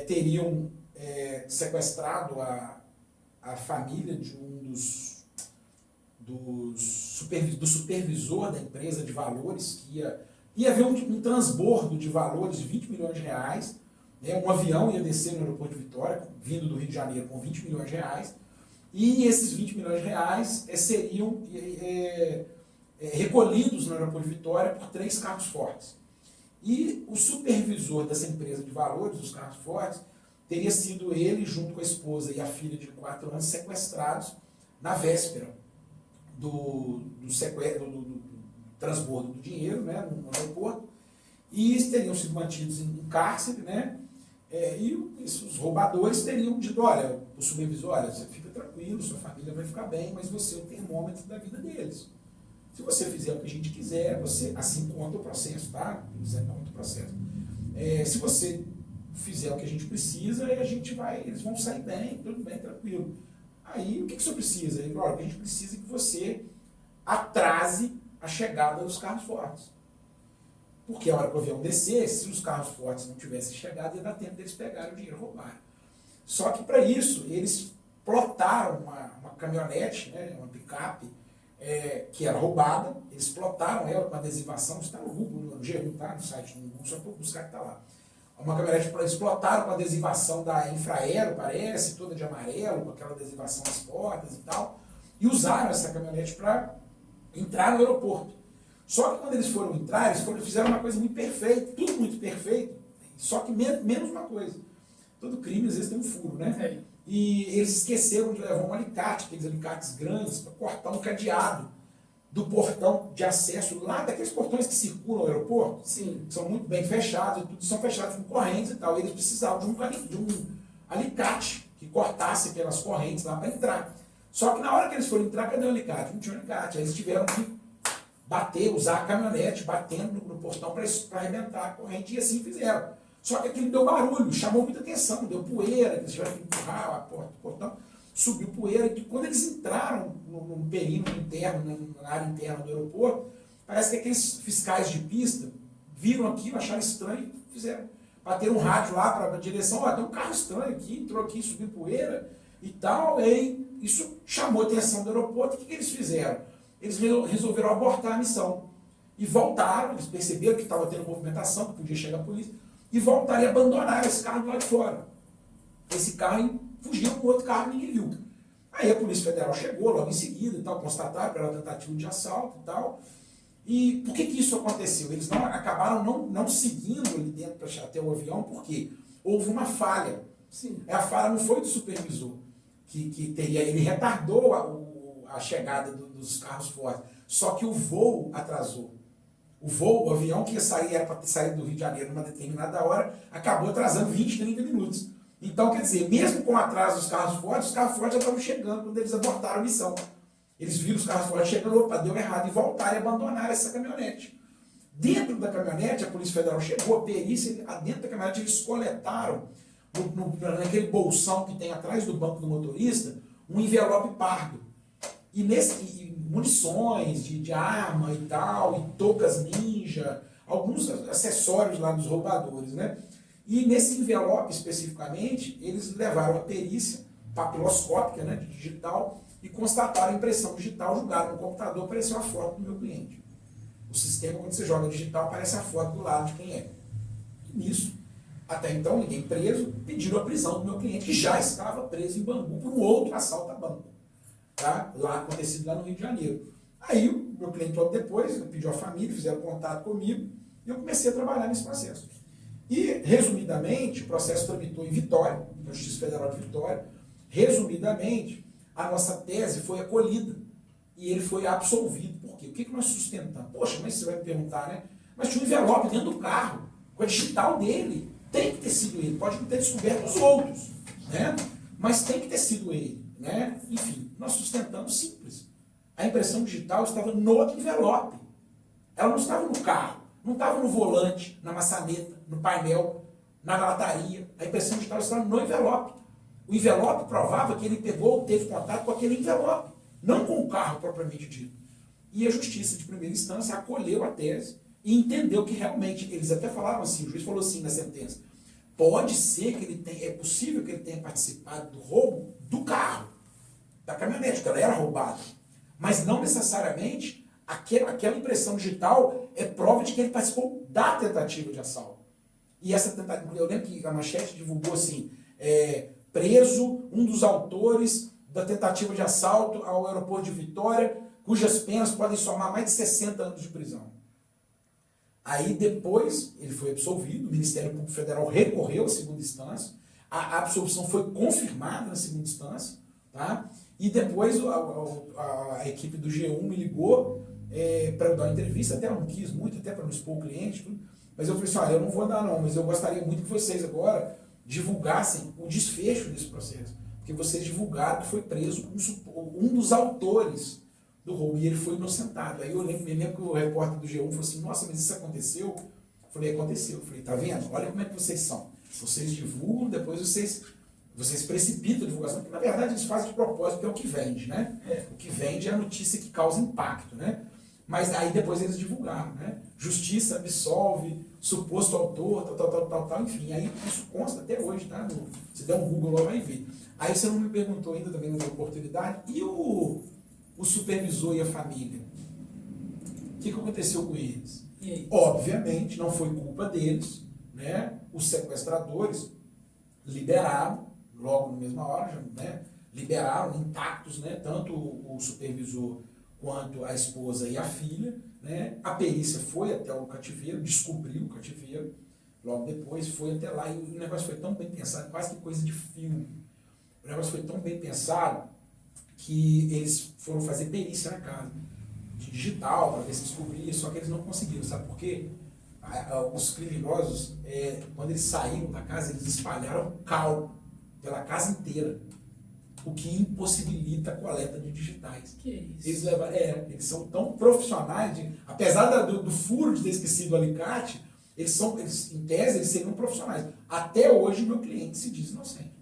teriam sequestrado a família de do supervisor da empresa de valores, que ia haver um transbordo de valores de 20 milhões de reais, né, um avião ia descer no aeroporto de Vitória, vindo do Rio de Janeiro, com 20 milhões de reais, e esses 20 milhões de reais seriam recolhidos no aeroporto de Vitória por 3 carros fortes. E o supervisor dessa empresa de valores, dos carros fortes, teria sido ele, junto com a esposa e a filha de 4 anos, sequestrados na véspera do transbordo do dinheiro, né, no aeroporto, e teriam sido mantidos em um cárcere, né, e os roubadores teriam dito, olha, o supervisor, olha, você fica tranquilo, sua família vai ficar bem, mas você é o termômetro da vida deles. Se você fizer o que a gente quiser, você assim conta o processo, tá? Conta o processo. Se você fizer o que a gente precisa, eles vão sair bem, tudo bem, tranquilo. Aí, o que o senhor precisa? Ele falou, olha, a gente precisa que você atrase a chegada dos carros fortes. Porque a hora que o avião descer, se os carros fortes não tivessem chegado, ia dar tempo deles pegarem o dinheiro e roubarem. Só que, para isso, eles plotaram uma caminhonete, né, uma picape, que era roubada, eles plotaram ela com adesivação, está no Google, no G1, tá? No site, no Google, só para buscar que está lá. Uma caminhonete, eles plotaram com adesivação da Infraero, parece, toda de amarelo, com aquela adesivação nas portas e tal, e usaram essa caminhonete para entrar no aeroporto. Só que quando eles foram entrar, eles fizeram uma coisa muito perfeita, tudo muito perfeito, só que menos uma coisa. Todo crime às vezes tem um furo, né? E eles esqueceram de levar um alicate, aqueles alicates grandes, para cortar um cadeado do portão de acesso, lá daqueles portões que circulam o aeroporto. Sim. Que são muito bem fechados, e tudo são fechados com correntes e tal. E eles precisavam de um alicate que cortasse aquelas correntes lá para entrar. Só que na hora que eles foram entrar, cadê o alicate? Não tinha alicate. Aí eles tiveram que usar a caminhonete, batendo no portão para arrebentar a corrente, e assim fizeram. Só que aquilo deu barulho, chamou muita atenção, deu poeira, eles tiveram que empurrar a porta do portão, subiu poeira, e quando eles entraram no perímetro interno, na área interna do aeroporto, parece que aqueles fiscais de pista viram aquilo, acharam estranho e bateram um rádio lá para a direção, tem um carro estranho aqui, entrou aqui, subiu poeira e tal, e isso chamou a atenção do aeroporto. O que eles fizeram? Eles resolveram abortar a missão e voltaram, eles perceberam que estava tendo movimentação, que podia chegar a polícia, e voltaram e abandonaram esse carro lá de fora. Esse carro fugiu com outro carro e ninguém viu. Aí a Polícia Federal chegou logo em seguida e tal, constataram que era uma tentativa de assalto e tal. E por que isso aconteceu? Eles acabaram não seguindo ali dentro para até o avião, porque houve uma falha. Sim. A falha não foi do supervisor, ele retardou a chegada dos carros fortes, só que o voo atrasou. O avião que era para ter saído do Rio de Janeiro numa determinada hora, acabou atrasando 20, 30 minutos. Então, quer dizer, mesmo com o atraso dos carros fortes, os carros fortes já estavam chegando quando eles abortaram a missão. Eles viram os carros fortes chegando, opa, deu errado, e voltaram e abandonaram essa caminhonete. Dentro da caminhonete, a Polícia Federal chegou, a perícia, dentro da caminhonete eles coletaram, naquele bolsão que tem atrás do banco do motorista, um envelope pardo. E munições de arma e tal, e toucas ninja, alguns acessórios lá dos roubadores, né? E nesse envelope especificamente, eles levaram a perícia papiloscópica, né, de digital, e constataram a impressão digital, julgaram no computador, apareceu a foto do meu cliente. O sistema, quando você joga digital, aparece a foto do lado de quem é. Nisso, Até então, ninguém preso, pediram a prisão do meu cliente, que já estava preso em Bangu por um outro assalto a banco. Tá? Lá, acontecido lá no Rio de Janeiro. Aí, o meu cliente, logo depois, pediu à família, fizeram contato comigo, e eu comecei a trabalhar nesse processo. E, resumidamente, o processo tramitou em Vitória, na Justiça Federal de Vitória. Resumidamente, a nossa tese foi acolhida e ele foi absolvido. Por quê? O que nós sustentamos? Poxa, mas você vai me perguntar, né? Mas tinha um envelope dentro do carro, com a digital dele. Tem que ter sido ele. Pode não ter descoberto os outros, né? Mas tem que ter sido ele, né? Enfim, nós sustentamos simples. A impressão digital estava no envelope. Ela não estava no carro, não estava no volante, na maçaneta, no painel, na lataria. A impressão digital estava no envelope. O envelope provava que ele pegou, teve contato com aquele envelope, não com o carro propriamente dito. E a justiça de primeira instância acolheu a tese e entendeu que realmente, eles até falaram assim, o juiz falou assim na sentença, pode ser que ele tenha, é possível que ele tenha participado do roubo do carro, da caminhonete, porque ela era roubada. Mas não necessariamente aquela impressão digital é prova de que ele participou da tentativa de assalto. E essa tentativa, eu lembro que a manchete divulgou assim, preso um dos autores da tentativa de assalto ao aeroporto de Vitória, cujas penas podem somar mais de 60 anos de prisão. Aí depois ele foi absolvido, o Ministério Público Federal recorreu à segunda instância, a absolvição foi confirmada na segunda instância, tá? E depois a equipe do G1 me ligou para eu dar uma entrevista, até eu não quis muito, até para não expor o cliente, tudo, mas eu falei assim, olha, eu não vou dar não, mas eu gostaria muito que vocês agora divulgassem o desfecho desse processo, porque vocês divulgaram que foi preso um dos autores do roubo, e ele foi inocentado. Aí eu me lembro que o repórter do G1 falou assim, nossa, mas isso aconteceu? Eu falei, aconteceu. Eu falei, tá vendo? Olha como é que vocês são. Vocês divulgam, depois vocês precipitam a divulgação, porque na verdade eles fazem de propósito, porque é o que vende, né? O que vende é a notícia que causa impacto, né? Mas aí depois eles divulgaram, né? Justiça absolve, suposto autor, tal, enfim. Aí isso consta até hoje, tá? Se der um Google lá, vai ver. Aí você não me perguntou ainda, também não deu oportunidade, e o supervisor e a família? O que aconteceu com eles? Obviamente, não foi culpa deles, né? Os sequestradores liberaram, logo na mesma hora, né? Liberaram intactos, né? Tanto o supervisor quanto a esposa e a filha, né? A perícia foi até o cativeiro, descobriu o cativeiro, logo depois foi até lá, e o negócio foi tão bem pensado, quase que coisa de filme. O negócio foi tão bem pensado que eles foram fazer perícia na casa, de digital, para ver se descobriam, só que eles não conseguiram, sabe por quê? Os criminosos, quando eles saíram da casa, eles espalharam cal pela casa inteira, o que impossibilita a coleta de digitais. Que isso? Eles são tão profissionais, apesar do furo de ter esquecido o alicate, eles, em tese, eles seriam profissionais. Até hoje, meu cliente se diz inocente.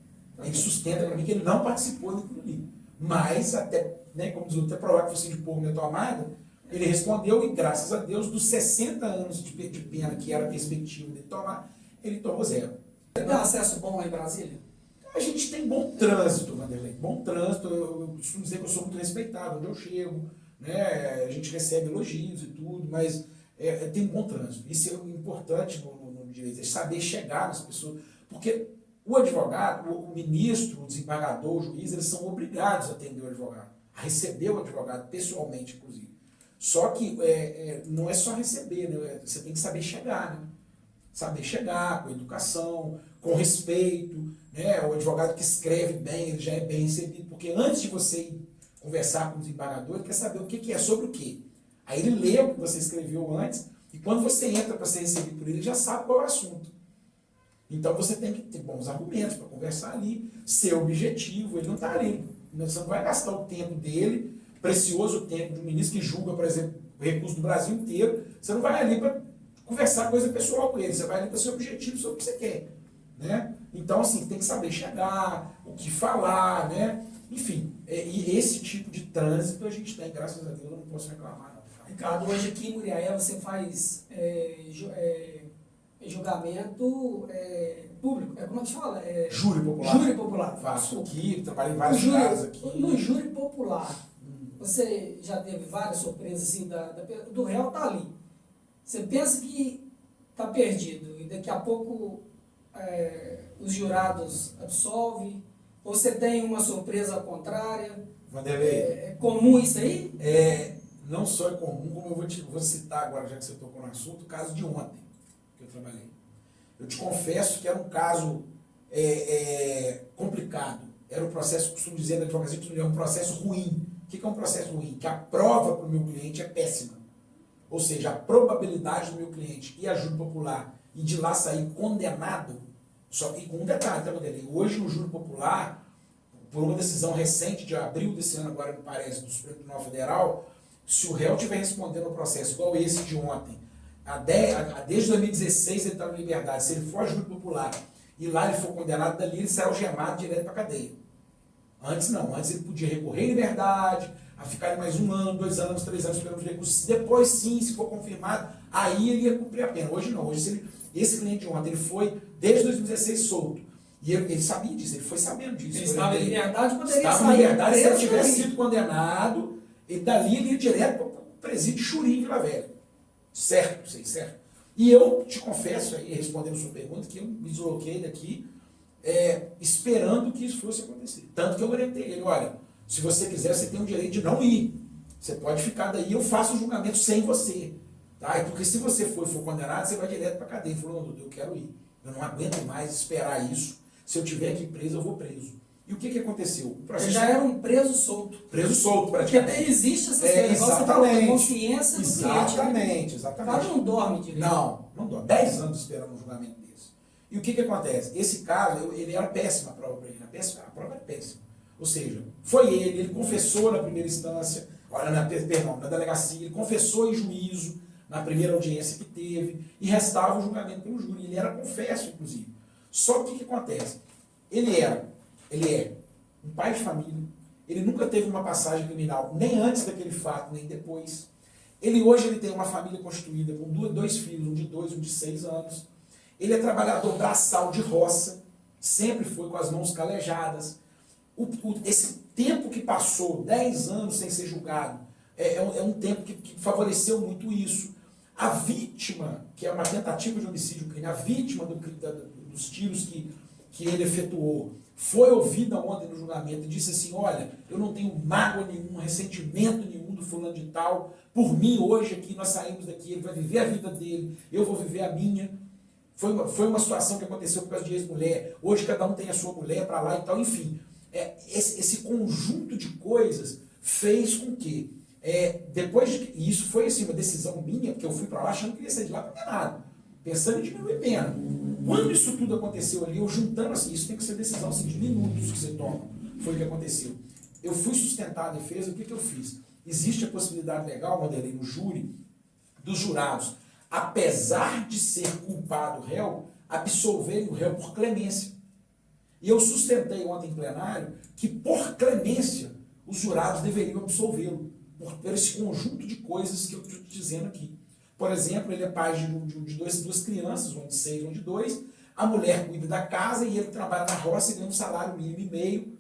Ele sustenta para mim que ele não participou daquilo ali. Mas, até, né, como diz o outro, até provar que fosse de porco minha tomada, ele respondeu e, graças a Deus, dos 60 anos de pena que era a perspectiva dele tomar, ele tomou 0. Tem acesso bom lá em Brasília? A gente tem bom trânsito, Vanderlei. Bom trânsito, eu costumo dizer que eu sou muito respeitado onde eu chego, né? A gente recebe elogios e tudo, mas tem bom trânsito. Isso é importante no direito, é saber chegar nas pessoas, porque o advogado, o ministro, o desembargador, o juiz, eles são obrigados a atender o advogado, a receber o advogado pessoalmente, inclusive. Só que não é só receber, né? Você tem que saber chegar, né? Saber chegar com educação, com respeito, né? O advogado que escreve bem, ele já é bem recebido, porque antes de você ir conversar com o desembargador, ele quer saber o que é, sobre o quê. Aí ele lê o que você escreveu antes, e quando você entra para ser recebido por ele, ele já sabe qual é o assunto. Então você tem que ter bons argumentos para conversar ali, ser objetivo, ele não está ali. Você não vai gastar o tempo dele, precioso tempo de um ministro que julga, por exemplo, o recurso do Brasil inteiro, você não vai ali para conversar coisa pessoal com ele, você vai ali para ser objetivo sobre o que você quer. Né? Então, assim, tem que saber chegar, o que falar, né? Enfim, e esse tipo de trânsito a gente tem, graças a Deus, eu não posso reclamar. Não. Ricardo, hoje aqui em Muriaé você faz julgamento público, como é que se fala? Júri popular. Júri popular. Faço aqui, trabalho em vários casos aqui. No júri popular, você já teve várias surpresas assim, do réu tá ali. Você pensa que tá perdido e daqui a pouco os jurados absolvem? Ou você tem uma surpresa contrária? Vanderlei, É comum isso aí? não só é comum, como eu vou citar agora, já que você tocou no assunto, o caso de ontem, que eu trabalhei. Eu te confesso que era um caso complicado. Era um processo, costumo dizer da advocacia, é um processo ruim. O que é um processo ruim? Que a prova para o meu cliente é péssima. Ou seja, a probabilidade do meu cliente ir a júri popular e de lá sair condenado, só que com um detalhe, tá, Vanderlei? Hoje o júri popular, por uma decisão recente de abril desse ano, agora me parece, do Supremo Tribunal Federal, se o réu estiver respondendo ao processo igual esse de ontem, desde 2016 ele está na liberdade, se ele for a júri popular e lá ele for condenado, dali ele sai algemado direto para a cadeia. Antes não, antes ele podia recorrer em liberdade, a ficar mais 1 ano, 2 anos, 3 anos esperando os recursos. Depois sim, se for confirmado, aí ele ia cumprir a pena. Hoje não, hoje esse cliente de ontem, ele foi desde 2016 solto. E ele sabia disso, ele foi sabendo disso. Ele estava em liberdade, poderia estava sair. Em liberdade, se ele preso tivesse também. sido condenado, ele dali ele ia direto para o presídio de Churim, Vila Velha. Certo, sei, certo. E eu te confesso, aí, respondendo a sua pergunta, que eu me desloquei daqui esperando que isso fosse acontecer. Tanto que eu orientei ele, olha, se você quiser, você tem o direito de não ir. Você pode ficar daí, eu faço o julgamento sem você. Tá? Porque se você for condenado, você vai direto para a cadeia. Ele falou, não, eu quero ir. Eu não aguento mais esperar isso. Se eu tiver aqui preso, eu vou preso. E o que aconteceu? O processo... Ele já era um preso solto. Preso solto, Porque praticamente. até existe essa Exatamente. consciência do cliente. Exatamente. O cara não dorme direito. Não dorme. 10 anos esperando um julgamento desse. E o que acontece? Esse caso, ele era péssima a prova para ele. A prova era péssima. Ou seja, foi ele confessou na primeira instância, na delegacia, ele confessou em juízo, na primeira audiência que teve, e restava o julgamento pelo júri. Ele era confesso, inclusive. Só que o que acontece? Ele é um pai de família, ele nunca teve uma passagem criminal, nem antes daquele fato, nem depois. Hoje ele tem uma família constituída com 2 filhos, um de 2, um de 6 anos. Ele é trabalhador braçal de roça, sempre foi com as mãos calejadas. Esse tempo que passou, 10 anos sem ser julgado, é um tempo que favoreceu muito isso. A vítima, que é uma tentativa de homicídio crime, a vítima dos tiros que ele efetuou, foi ouvida ontem no julgamento e disse assim, olha, eu não tenho mágoa nenhuma, ressentimento nenhum do fulano de tal, por mim hoje aqui, nós saímos daqui, ele vai viver a vida dele, eu vou viver a minha. Foi uma situação que aconteceu por causa de ex-mulher, hoje cada um tem a sua mulher para lá e tal, enfim. Esse conjunto de coisas fez com que, e isso foi assim, uma decisão minha, porque eu fui para lá achando que ia sair de lá condenado, pensando em diminuir pena. Quando isso tudo aconteceu ali, eu juntando assim, isso tem que ser decisão assim, de minutos que você toma, foi o que aconteceu. Eu fui sustentar a defesa, o que eu fiz? Existe a possibilidade legal, Vanderlei, no júri, dos jurados, apesar de ser culpado o réu, absolverem o réu por clemência. E eu sustentei ontem em plenário que, por clemência, os jurados deveriam absolvê-lo, por esse conjunto de coisas que eu estou te dizendo aqui. Por exemplo, ele é pai de 2 crianças, um de 6, um de 2, a mulher cuida da casa e ele trabalha na roça e ganha um salário mínimo e meio.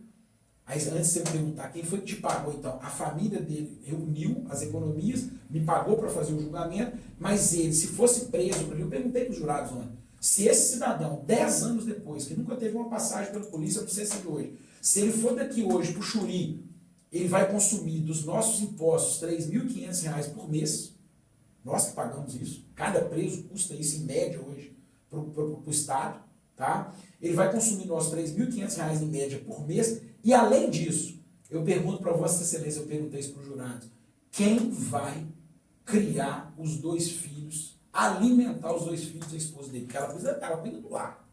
Aí, antes de você perguntar quem foi que te pagou, então, a família dele reuniu as economias, me pagou para fazer o julgamento, mas ele, se fosse preso, eu perguntei para os jurados ontem, se esse cidadão, 10 anos depois, que nunca teve uma passagem pela polícia, não sei se de hoje, se ele for daqui hoje para o Churí, ele vai consumir dos nossos impostos R$ 3.500 por mês, nós que pagamos isso, cada preso custa isso em média hoje para o Estado, tá? Ele vai consumir nossos R$ 3.500 em média por mês, e além disso, eu pergunto para Vossa Excelência, eu perguntei isso para os jurados, quem vai criar os 2 filhos, alimentar os 2 filhos da esposa dele? Porque ela estava cuidando do lar.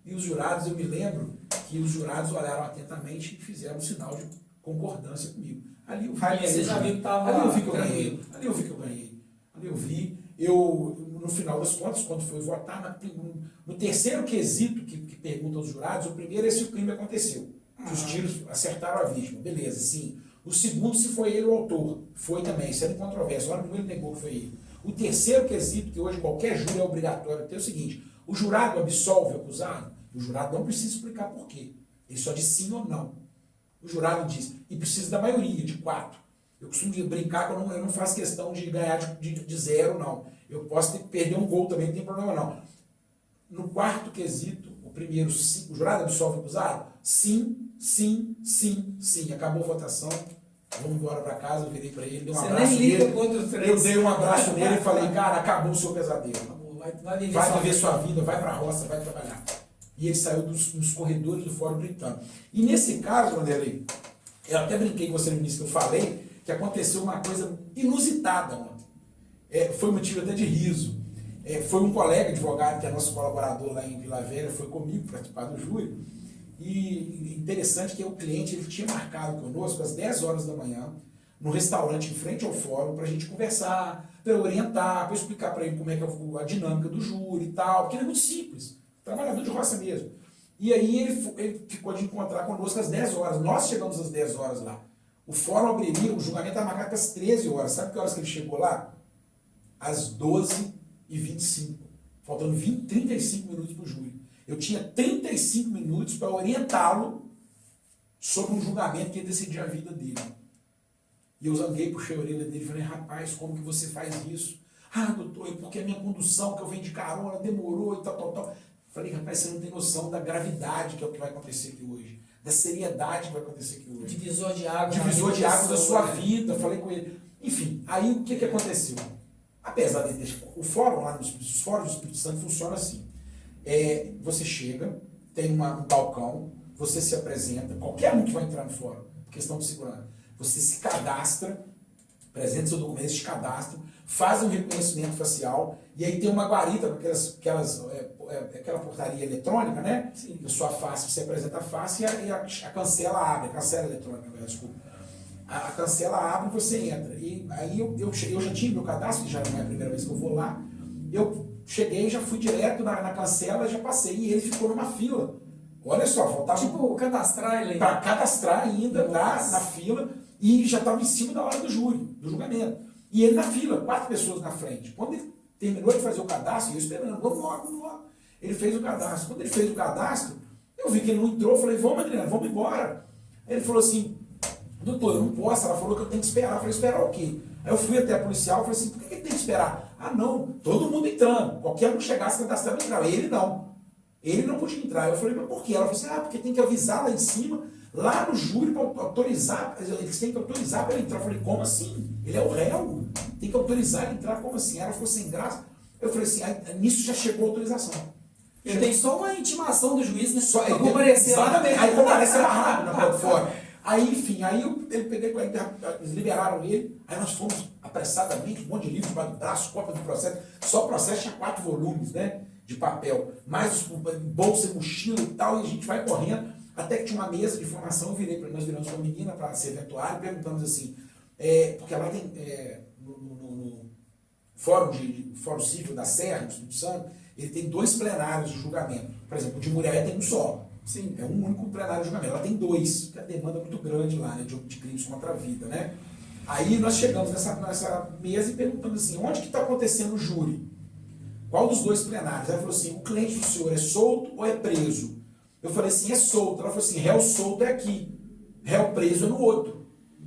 E os jurados, eu me lembro que os jurados olharam atentamente e fizeram um sinal de concordância comigo. Ali eu vi, você já viu que estava ali eu vi que eu ganhei. Ali eu vi, no final das contas, quando foi votar, no terceiro quesito que pergunta aos jurados, o primeiro é se o crime aconteceu. Que os tiros acertaram a vítima. Beleza, sim. O segundo, se foi ele o autor. Foi também, isso era incontroverso. Agora ele negou que foi ele. O terceiro quesito, que hoje qualquer júri é obrigatório ter, é o seguinte: o jurado absolve o acusado? O jurado não precisa explicar por quê. Ele só diz sim ou não. O jurado diz, e precisa da maioria, de 4. Eu costumo brincar que eu não faço questão de ganhar de 0, não. Eu posso perder um gol também, não tem problema não. no quarto quesito, o primeiro, sim, o jurado absolve o acusado? Sim, sim, sim, sim. Acabou a votação, vamos embora para casa, eu virei para ele, dei um abraço nele. Eu dei um abraço nele e falei, cara, acabou o seu pesadelo. Vai viver sua vida, vai para a roça, vai trabalhar. E ele saiu dos corredores do fórum gritando. E nesse caso, Vanderlei, eu até brinquei com você no início que eu falei, que aconteceu uma coisa inusitada ontem. Foi motivo até de riso. Foi um colega advogado, que é nosso colaborador lá em Vila Velha, foi comigo participar do júri. E interessante que o cliente ele tinha marcado conosco às 10 horas da manhã, no restaurante em frente ao fórum, para a gente conversar, para orientar, para explicar para ele como é que é a dinâmica do júri e tal, porque ele é muito simples, trabalhador de roça mesmo. E aí ele ficou de encontrar conosco às 10 horas, nós chegamos às 10 horas lá. O fórum abriria, o julgamento estava marcado para as 13 horas, sabe que horas que ele chegou lá? Às 12h25, faltando 35 minutos para o júri. Eu tinha 35 minutos para orientá-lo sobre um julgamento que ia decidir a vida dele. E eu zanguei, puxei a orelha dele e falei, rapaz, como que você faz isso? Ah, doutor, é porque a minha condução, que eu venho de carona, demorou e tal. Falei, rapaz, você não tem noção da gravidade que é o que vai acontecer aqui hoje. Da seriedade que vai acontecer aqui hoje. Divisor de água. Divisor de água da sua vida. Falei com ele. Enfim, aí o que aconteceu? Apesar de o fórum lá os fóruns do Espírito Santo funciona assim. Você chega, tem um balcão, você se apresenta, qualquer um que vai entrar no fórum, questão de segurança, você se cadastra, apresenta seu documento, se cadastra, faz um reconhecimento facial, e aí tem uma guarita com aquela portaria eletrônica, né? Sim. Na sua face, você apresenta a face e a cancela abre, a cancela eletrônica, desculpa. A cancela abre e você entra. E aí eu já tinha meu cadastro, já não é a primeira vez que eu vou lá, eu cheguei, já fui direto na cancela, já passei, e ele ficou numa fila. Olha só, faltava... Tipo, cadastrar ele. Para cadastrar ainda na fila, e já estava em cima da hora do júri, do julgamento. E ele na fila, 4 pessoas na frente. Quando ele terminou de fazer o cadastro, eu esperando, vamos logo. Ele fez o cadastro. Quando ele fez o cadastro, eu vi que ele não entrou, falei, vamos, Adriano, vamos embora. Aí ele falou assim, doutor, eu não posso. Ela falou que eu tenho que esperar. Eu falei, esperar o quê? Aí eu fui até a policial e falei assim, por que ele tem que esperar? Ah, não, todo mundo entrando. Qualquer um chegasse cadastrando entrava. Ele não. Ele não podia entrar. Eu falei, mas por quê? Ela falou assim, porque tem que avisar lá em cima, lá no júri, para autorizar, eles têm que autorizar para ele entrar. Eu falei, como assim? Ele é o réu, tem que autorizar ele entrar, como assim? Ela ficou sem graça. Eu falei assim, nisso já chegou a autorização. Ele tem só uma intimação do juiz, né? Só para comparecer lá. Exatamente, aí comparece mais rápido na porta fora. Aí, enfim, ele peguei, eles liberaram ele, aí nós fomos apressadamente, um monte de livros debaixo do braço, cópia do processo, só o processo tinha 4 volumes, né, de papel, mais bolsa e mochila e tal, e a gente vai correndo, até que tinha uma mesa de formação, nós viramos uma menina para ser eventuária, e perguntamos assim, porque lá tem, no Fórum Civil da Serra, do Espírito Santo, ele tem 2 plenários de julgamento, por exemplo, o de Muriaé tem um só. Sim. É um único plenário de julgamento. Ela tem 2, porque a demanda é muito grande lá, né, de crimes contra a vida, né? Aí nós chegamos nessa mesa e perguntamos assim, onde que está acontecendo o júri? Qual dos 2 plenários? Ela falou assim, o cliente do senhor é solto ou é preso? Eu falei assim, é solto. Ela falou assim, réu solto é aqui, réu preso é no outro.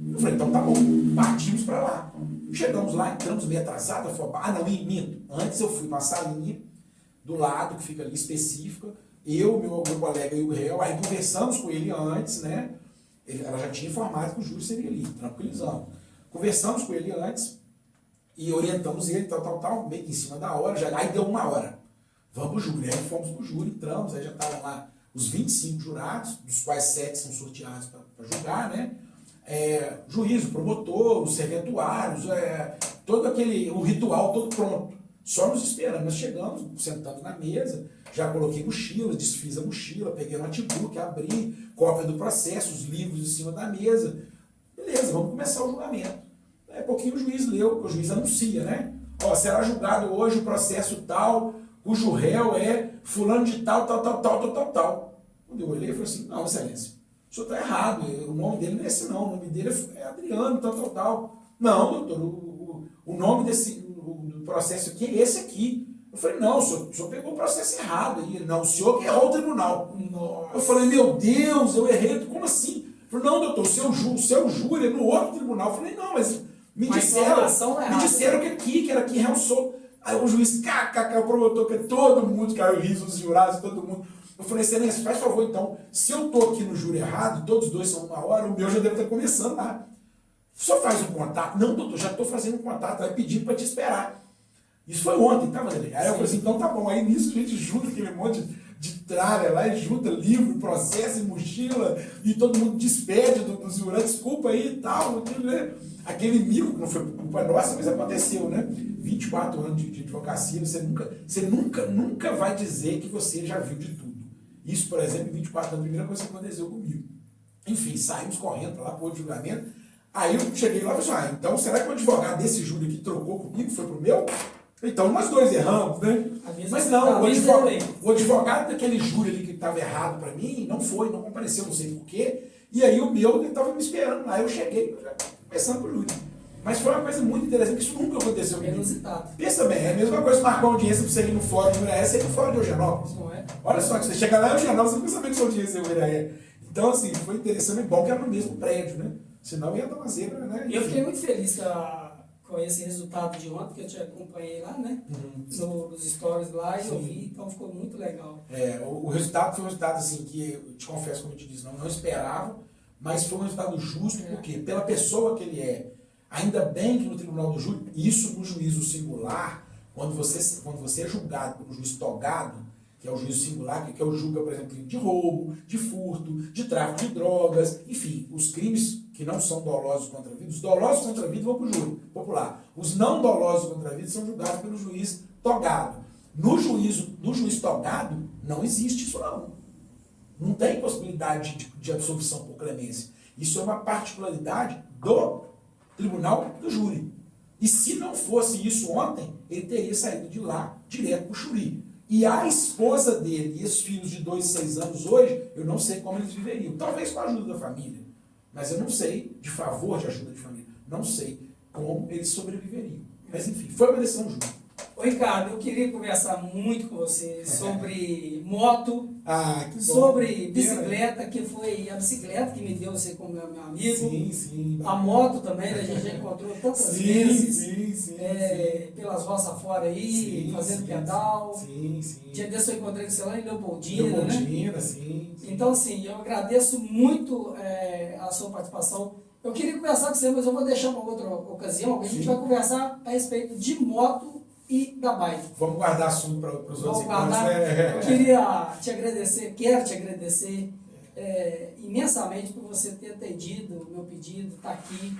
Eu falei, então tá bom, partimos para lá. Chegamos lá, entramos meio atrasado, minto. Antes eu fui para a salinha do lado, que fica ali específica, eu, meu colega e o réu, aí conversamos com ele antes, né? Ela já tinha informado que o júri seria ali, tranquilizando. Conversamos com ele antes e orientamos ele, tal, meio que em cima da hora, aí deu 1 hora. Vamos pro júri. Aí fomos pro júri, entramos, aí já estavam lá os 25 jurados, dos quais 7 são sorteados para julgar, né? Juízo, promotor, os serventuários, todo o ritual todo pronto. Só nos esperando. Nós chegamos, sentamos na mesa, já coloquei mochila, desfiz a mochila, peguei o notebook, abri, cópia do processo, os livros em cima da mesa. Beleza, vamos começar o julgamento. Aí pouquinho o juiz leu, porque o juiz anuncia, né? Será julgado hoje o processo tal, cujo réu é fulano de tal. Quando eu olhei, eu falei assim, não, excelência, o senhor está errado, o nome dele não é esse não, o nome dele é Adriano, tal. Não, doutor, o nome do processo aqui é esse aqui. Eu falei, não, o senhor pegou o processo errado. Ele, não, o senhor que errou o tribunal. Nossa. Eu falei, meu Deus, eu errei, como assim? Ele falou, não, doutor, o seu júri é no outro tribunal. Eu falei, não, mas me disseram que era aqui réu solto. Aí o juiz, o promotor, que todo mundo caiu riso, os jurados, todo mundo. Eu falei, excelência, faz favor então, se eu tô aqui no júri errado, todos dois são 1 hora, o meu já deve estar começando lá. Só faz um contato. Não, doutor, já estou fazendo um contato, vai pedir para te esperar. Isso foi ontem, tá, Vanderlei? Aí eu falei assim, então tá bom. Aí nisso a gente junta aquele monte de tralha lá, e junta livro, processo e mochila, e todo mundo despede dos jurantes, desculpa aí e tal, né? Aquele mico, que não foi culpa nossa, mas aconteceu, né? 24 anos de advocacia, você nunca vai dizer que você já viu de tudo. Isso, por exemplo, em 24 anos, a primeira coisa que aconteceu comigo. Enfim, saímos correndo lá para o outro julgamento. Aí eu cheguei lá e falei assim, então será que o advogado desse júri que trocou comigo foi pro meu? Então nós dois erramos, né? Mas não, o advogado daquele júri ali que estava errado para mim, não compareceu, não sei porquê. E aí o meu estava me esperando lá. Eu cheguei, já começando pro júri. Mas foi uma coisa muito interessante, que isso nunca aconteceu comigo. Pensa bem, é a mesma coisa que marcar uma audiência para você ir no fórum de Uraé, você ir no fórum de Eugenópolis. Não é? Olha só, que você chega lá em Eugenópolis, você não sabe que sua audiência é Uraé. Então, assim, foi interessante e bom que era no mesmo prédio, né? Senão ia dar uma zebra, né? E eu fiquei muito feliz com esse resultado de ontem, que eu te acompanhei lá, né? Nos stories lá, e eu vi, então ficou muito legal. O resultado foi um resultado, assim, que eu te confesso, como eu te disse, não esperava, mas foi um resultado justo, porque pela pessoa que ele é, ainda bem que no tribunal do júri, isso no juízo singular, quando você é julgado por um juiz togado, que é o juízo singular, que é o julga, por exemplo, de roubo, de furto, de tráfico de drogas, enfim, os crimes que não são dolosos contra a vida, os dolosos contra a vida vão para o júri popular. Os não dolosos contra a vida são julgados pelo juiz togado. No juiz togado, não existe isso não. Não tem possibilidade de absolvição por clemência. Isso é uma particularidade do tribunal do júri. E se não fosse isso ontem, ele teria saído de lá direto para o júri. E a esposa dele e os filhos de 2 e 6 anos hoje, eu não sei como eles viveriam. Talvez com a ajuda da família. Mas eu não sei, de favor de ajuda de família, não sei como eles sobreviveriam. Mas enfim, foi uma decisão justa. Ô Ricardo, eu queria conversar muito com você sobre moto, sobre bicicleta, que foi a bicicleta que me deu você como meu amigo. Sim. A moto também, a gente já encontrou tantas vezes. Pelas roças fora aí, fazendo pedal. Dia desse eu encontrei com você lá em Leopoldina, né? Sim. Então, assim, eu agradeço muito a sua participação. Eu queria conversar com você, mas eu vou deixar para outra ocasião, que a gente vai conversar a respeito de moto e da bike. Vamos guardar assunto para os outros encontros. Eu queria te agradecer, quero te agradecer imensamente por você ter atendido o meu pedido, estar aqui.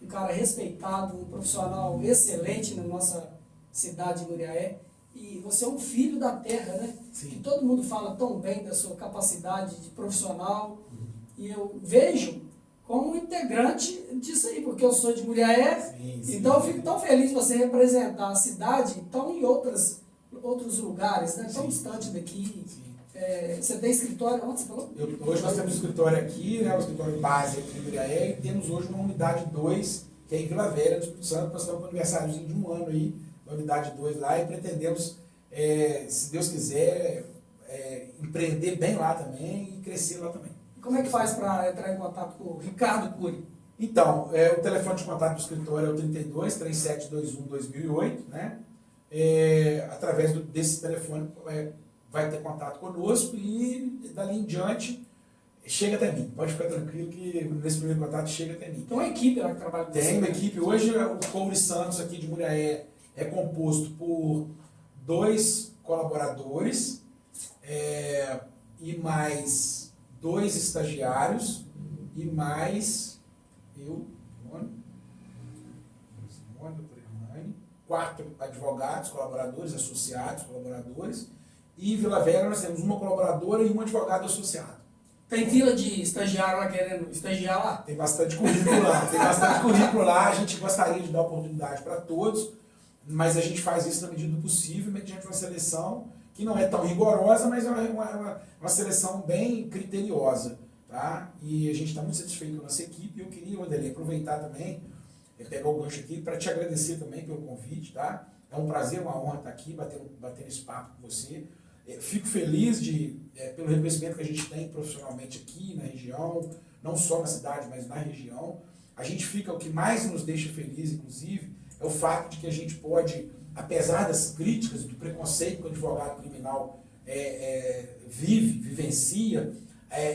Um cara respeitado, um profissional excelente na nossa cidade de Muriaé. E você é um filho da terra, né? Sim. Que todo mundo fala tão bem da sua capacidade de profissional. E eu vejo como um integrante disso aí, porque eu sou de Muriaé, então eu fico tão feliz de você representar a cidade tão em outros lugares, né? Tão distante daqui. Você tem escritório, onde você falou? Hoje nós temos um escritório aqui, né, o escritório base aqui em Muriaé, e temos hoje uma unidade 2, que é em Vila Velha, do Espírito Santo. Nós estamos com o aniversário de 1 ano aí, na unidade 2 lá, e pretendemos, se Deus quiser, empreender bem lá também e crescer lá também. Como é que faz para entrar em contato com o Ricardo Cury? Então, o telefone de contato do escritório é o 32 3721 2008, né? Através desse telefone vai ter contato conosco e dali em diante chega até mim. Pode ficar tranquilo que nesse primeiro contato chega até mim. Tem uma equipe lá que trabalha com você? Tem uma equipe. Hoje o Coure Santos aqui de Muriaé é composto por 2 colaboradores e mais 2 estagiários e mais eu, doutor Hernani, 4 advogados, colaboradores, associados, colaboradores, e em Vila Velha nós temos uma colaboradora e um advogado associado. Tem fila de estagiário lá querendo estagiar lá? Tem bastante currículo lá, a gente gostaria de dar oportunidade para todos, mas a gente faz isso na medida do possível, mediante uma seleção que não é tão rigorosa, mas é uma seleção bem criteriosa, tá? E a gente está muito satisfeito com a nossa equipe. Eu queria, Wanderlei, aproveitar também, pegar o gancho aqui, para te agradecer também pelo convite, tá? É um prazer, uma honra estar aqui, bater esse papo com você. Fico feliz pelo reconhecimento que a gente tem profissionalmente aqui na região, não só na cidade, mas na região. A gente fica, o que mais nos deixa feliz, inclusive, é o fato de que a gente pode apesar das críticas, do preconceito que o advogado criminal vivencia,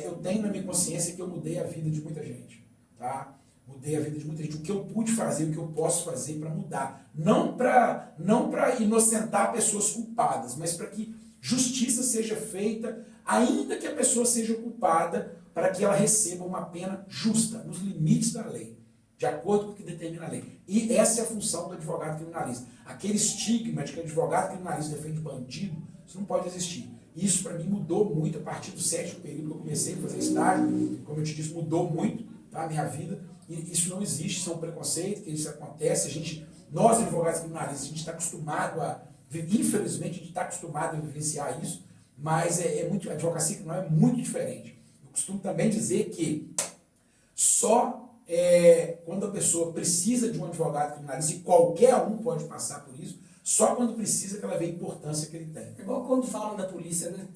eu tenho na minha consciência que eu mudei a vida de muita gente, tá? Mudei a vida de muita gente. O que eu pude fazer, o que eu posso fazer para mudar. Não para inocentar pessoas culpadas, mas para que justiça seja feita, ainda que a pessoa seja culpada, para que ela receba uma pena justa, nos limites da lei, de acordo com o que determina a lei. E essa é a função do advogado criminalista. Aquele estigma de que o advogado criminalista defende bandido, isso não pode existir. Isso para mim mudou muito a partir do 7º período que eu comecei a fazer estágio. Como eu te disse, mudou muito, tá, a minha vida. E isso não existe, isso é um preconceito, que isso acontece. Nós advogados criminalistas, a gente está acostumado infelizmente, a gente está acostumado a vivenciar isso, mas a advocacia criminal é muito diferente. Eu costumo também dizer que só quando a pessoa precisa de um advogado criminalista, e qualquer um pode passar por isso, só quando precisa que ela vê a importância que ele tem. É igual quando falam da polícia, né?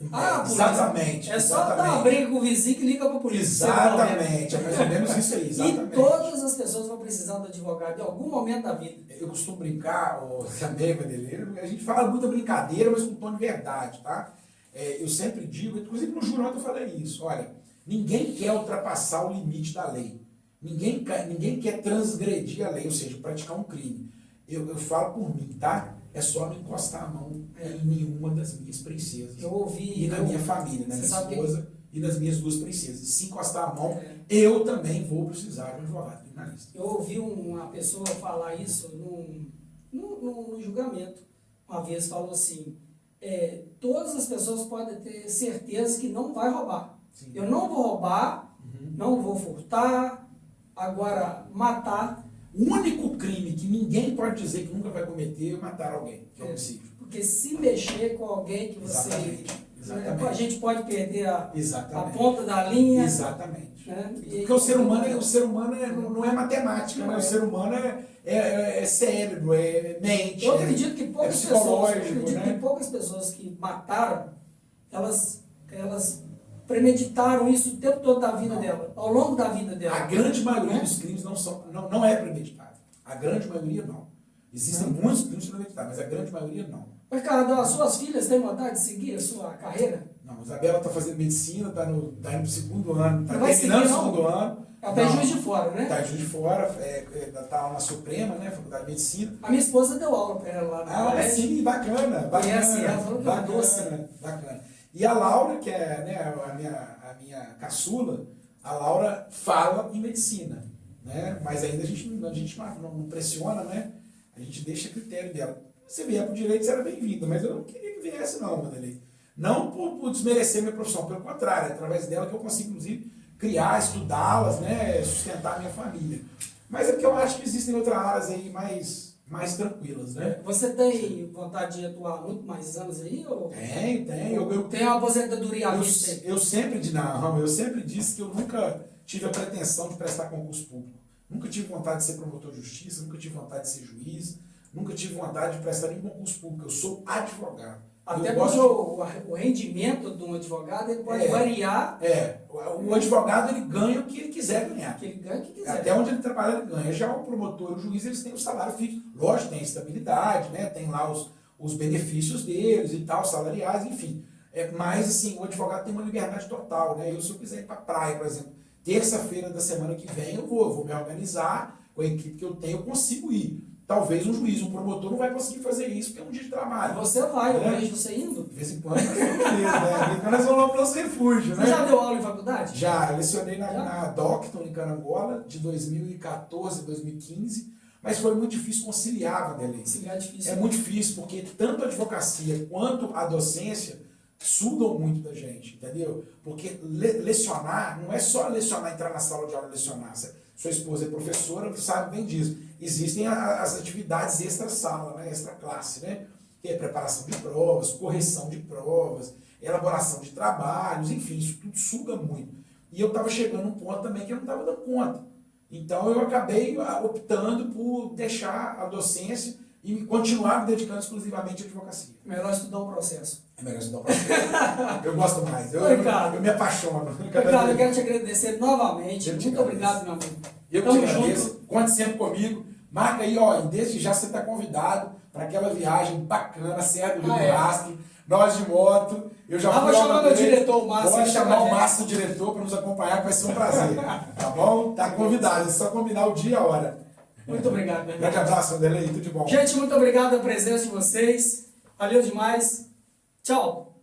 Exatamente. É só dar uma briga com o vizinho que liga para a polícia. Exatamente, é mais ou menos isso aí. Exatamente. E todas as pessoas vão precisar do advogado em algum momento da vida. Eu costumo brincar, também, Vanderleiro, a gente fala muita brincadeira, mas com tom de verdade, tá? Eu sempre digo, inclusive no jurado eu falei isso, olha, ninguém quer ultrapassar o limite da lei. Ninguém quer transgredir a lei, ou seja, praticar um crime. Eu falo por mim, tá? É só não encostar a mão em nenhuma das minhas princesas. Eu ouvi. E na minha família, na minha esposa e nas minhas 2 princesas. Se encostar a mão, eu também vou precisar de um advogado criminalista. Eu ouvi uma pessoa falar isso num julgamento. Uma vez falou assim, todas as pessoas podem ter certeza que não vai roubar. Sim. Eu não vou roubar, não vou furtar, agora matar. O único crime que ninguém pode dizer que nunca vai cometer é matar alguém, que é homicídio. Porque se mexer com alguém que você... Exatamente. A gente pode perder a ponta da linha. Exatamente. Né? Porque o ser humano não é matemática, né? O ser humano é cérebro, é mente. Eu acredito que poucas pessoas que mataram, elas premeditaram isso o tempo todo da vida dela, ao longo da vida dela. A grande maioria dos crimes não é premeditado. A grande maioria não. Existem muitos crimes premeditados, mas a grande maioria não. Ricardo, as suas filhas têm vontade de seguir a sua carreira? Não, a Isabela está fazendo medicina, está indo para o 2º ano, está terminando o 2º ano. Ela está em Juiz de Fora, né? Está em Juiz de Fora, está lá na Suprema, né, Faculdade de Medicina. A minha esposa deu aula para ela lá na sim, bacana. Ela falou que é doce. Bacana. E a Laura, que é, né, a minha caçula, a Laura fala em medicina, né? Mas ainda a gente não pressiona, né? A gente deixa a critério dela. Se vier para o direito, será bem-vinda, mas eu não queria que viesse não, Vanderlei. Não por desmerecer minha profissão, pelo contrário, é através dela que eu consigo, inclusive, criar, estudá-las, né? Sustentar a minha família. Mas é porque eu acho que existem outras áreas aí mais tranquilas, né? Você tem vontade de atuar muito mais anos aí? Ou... Tenho. Tem uma aposentadoria à vista aí? Eu sempre disse que eu nunca tive a pretensão de prestar concurso público. Nunca tive vontade de ser promotor de justiça, nunca tive vontade de ser juiz, nunca tive vontade de prestar nenhum concurso público. Eu sou advogado. Até porque o rendimento de um advogado ele pode variar. O advogado ele ganha o que ele quiser ganhar. Que ele ganha o que quiser. Até onde ele trabalha ele ganha. Já o promotor e o juiz eles têm o salário fixo. Lógico, tem a estabilidade, né? Tem lá os benefícios deles e tal, salariais, enfim. Mas assim, o advogado tem uma liberdade total, né? Se eu quiser ir para a praia, por exemplo, terça-feira da semana que vem eu vou me organizar com a equipe que eu tenho, eu consigo ir. Talvez um juiz, um promotor não vai conseguir fazer isso, porque é um dia de trabalho. Você vai, eu vejo você indo. De vez em quando, nós vamos lá para o nosso refúgio, né? Você já deu aula em faculdade? Já, eu lecionei na Docton, em Carangola, de 2014 a 2015, mas foi muito difícil conciliar, Vanderlei. É difícil. É muito difícil, porque tanto a advocacia quanto a docência sugam muito da gente, entendeu? Porque lecionar, não é só lecionar, entrar na sala de aula e lecionar. Sua esposa é professora, sabe bem disso. Existem as atividades extra-sala, né? Extra-classe, né? Que é preparação de provas, correção de provas, elaboração de trabalhos, enfim, isso tudo suga muito. E eu estava chegando a um ponto também que eu não estava dando conta. Então eu acabei optando por deixar a docência e continuar me dedicando exclusivamente à advocacia. Melhor estudar o processo. É melhor estudar o processo. Eu gosto mais. Eu me apaixono. Ricardo, eu quero te agradecer novamente. Muito obrigado, meu amigo. Eu te agradeço. Conte sempre comigo. Marca aí, ó, e desde já você está convidado para aquela viagem bacana, Serra do Rio do é. Rasque, nós de moto. Eu já vou fui lá chamar uma meu vez. diretor, o Márcio. Pode chamar o Márcio, o diretor, para nos acompanhar, que vai ser um prazer. Tá bom? Tá convidado, é só combinar o dia e a hora. Muito obrigado, meu irmão. Grande abraço, Vanderlei, tudo de bom. Gente, muito obrigado pela presença de vocês. Valeu demais. Tchau.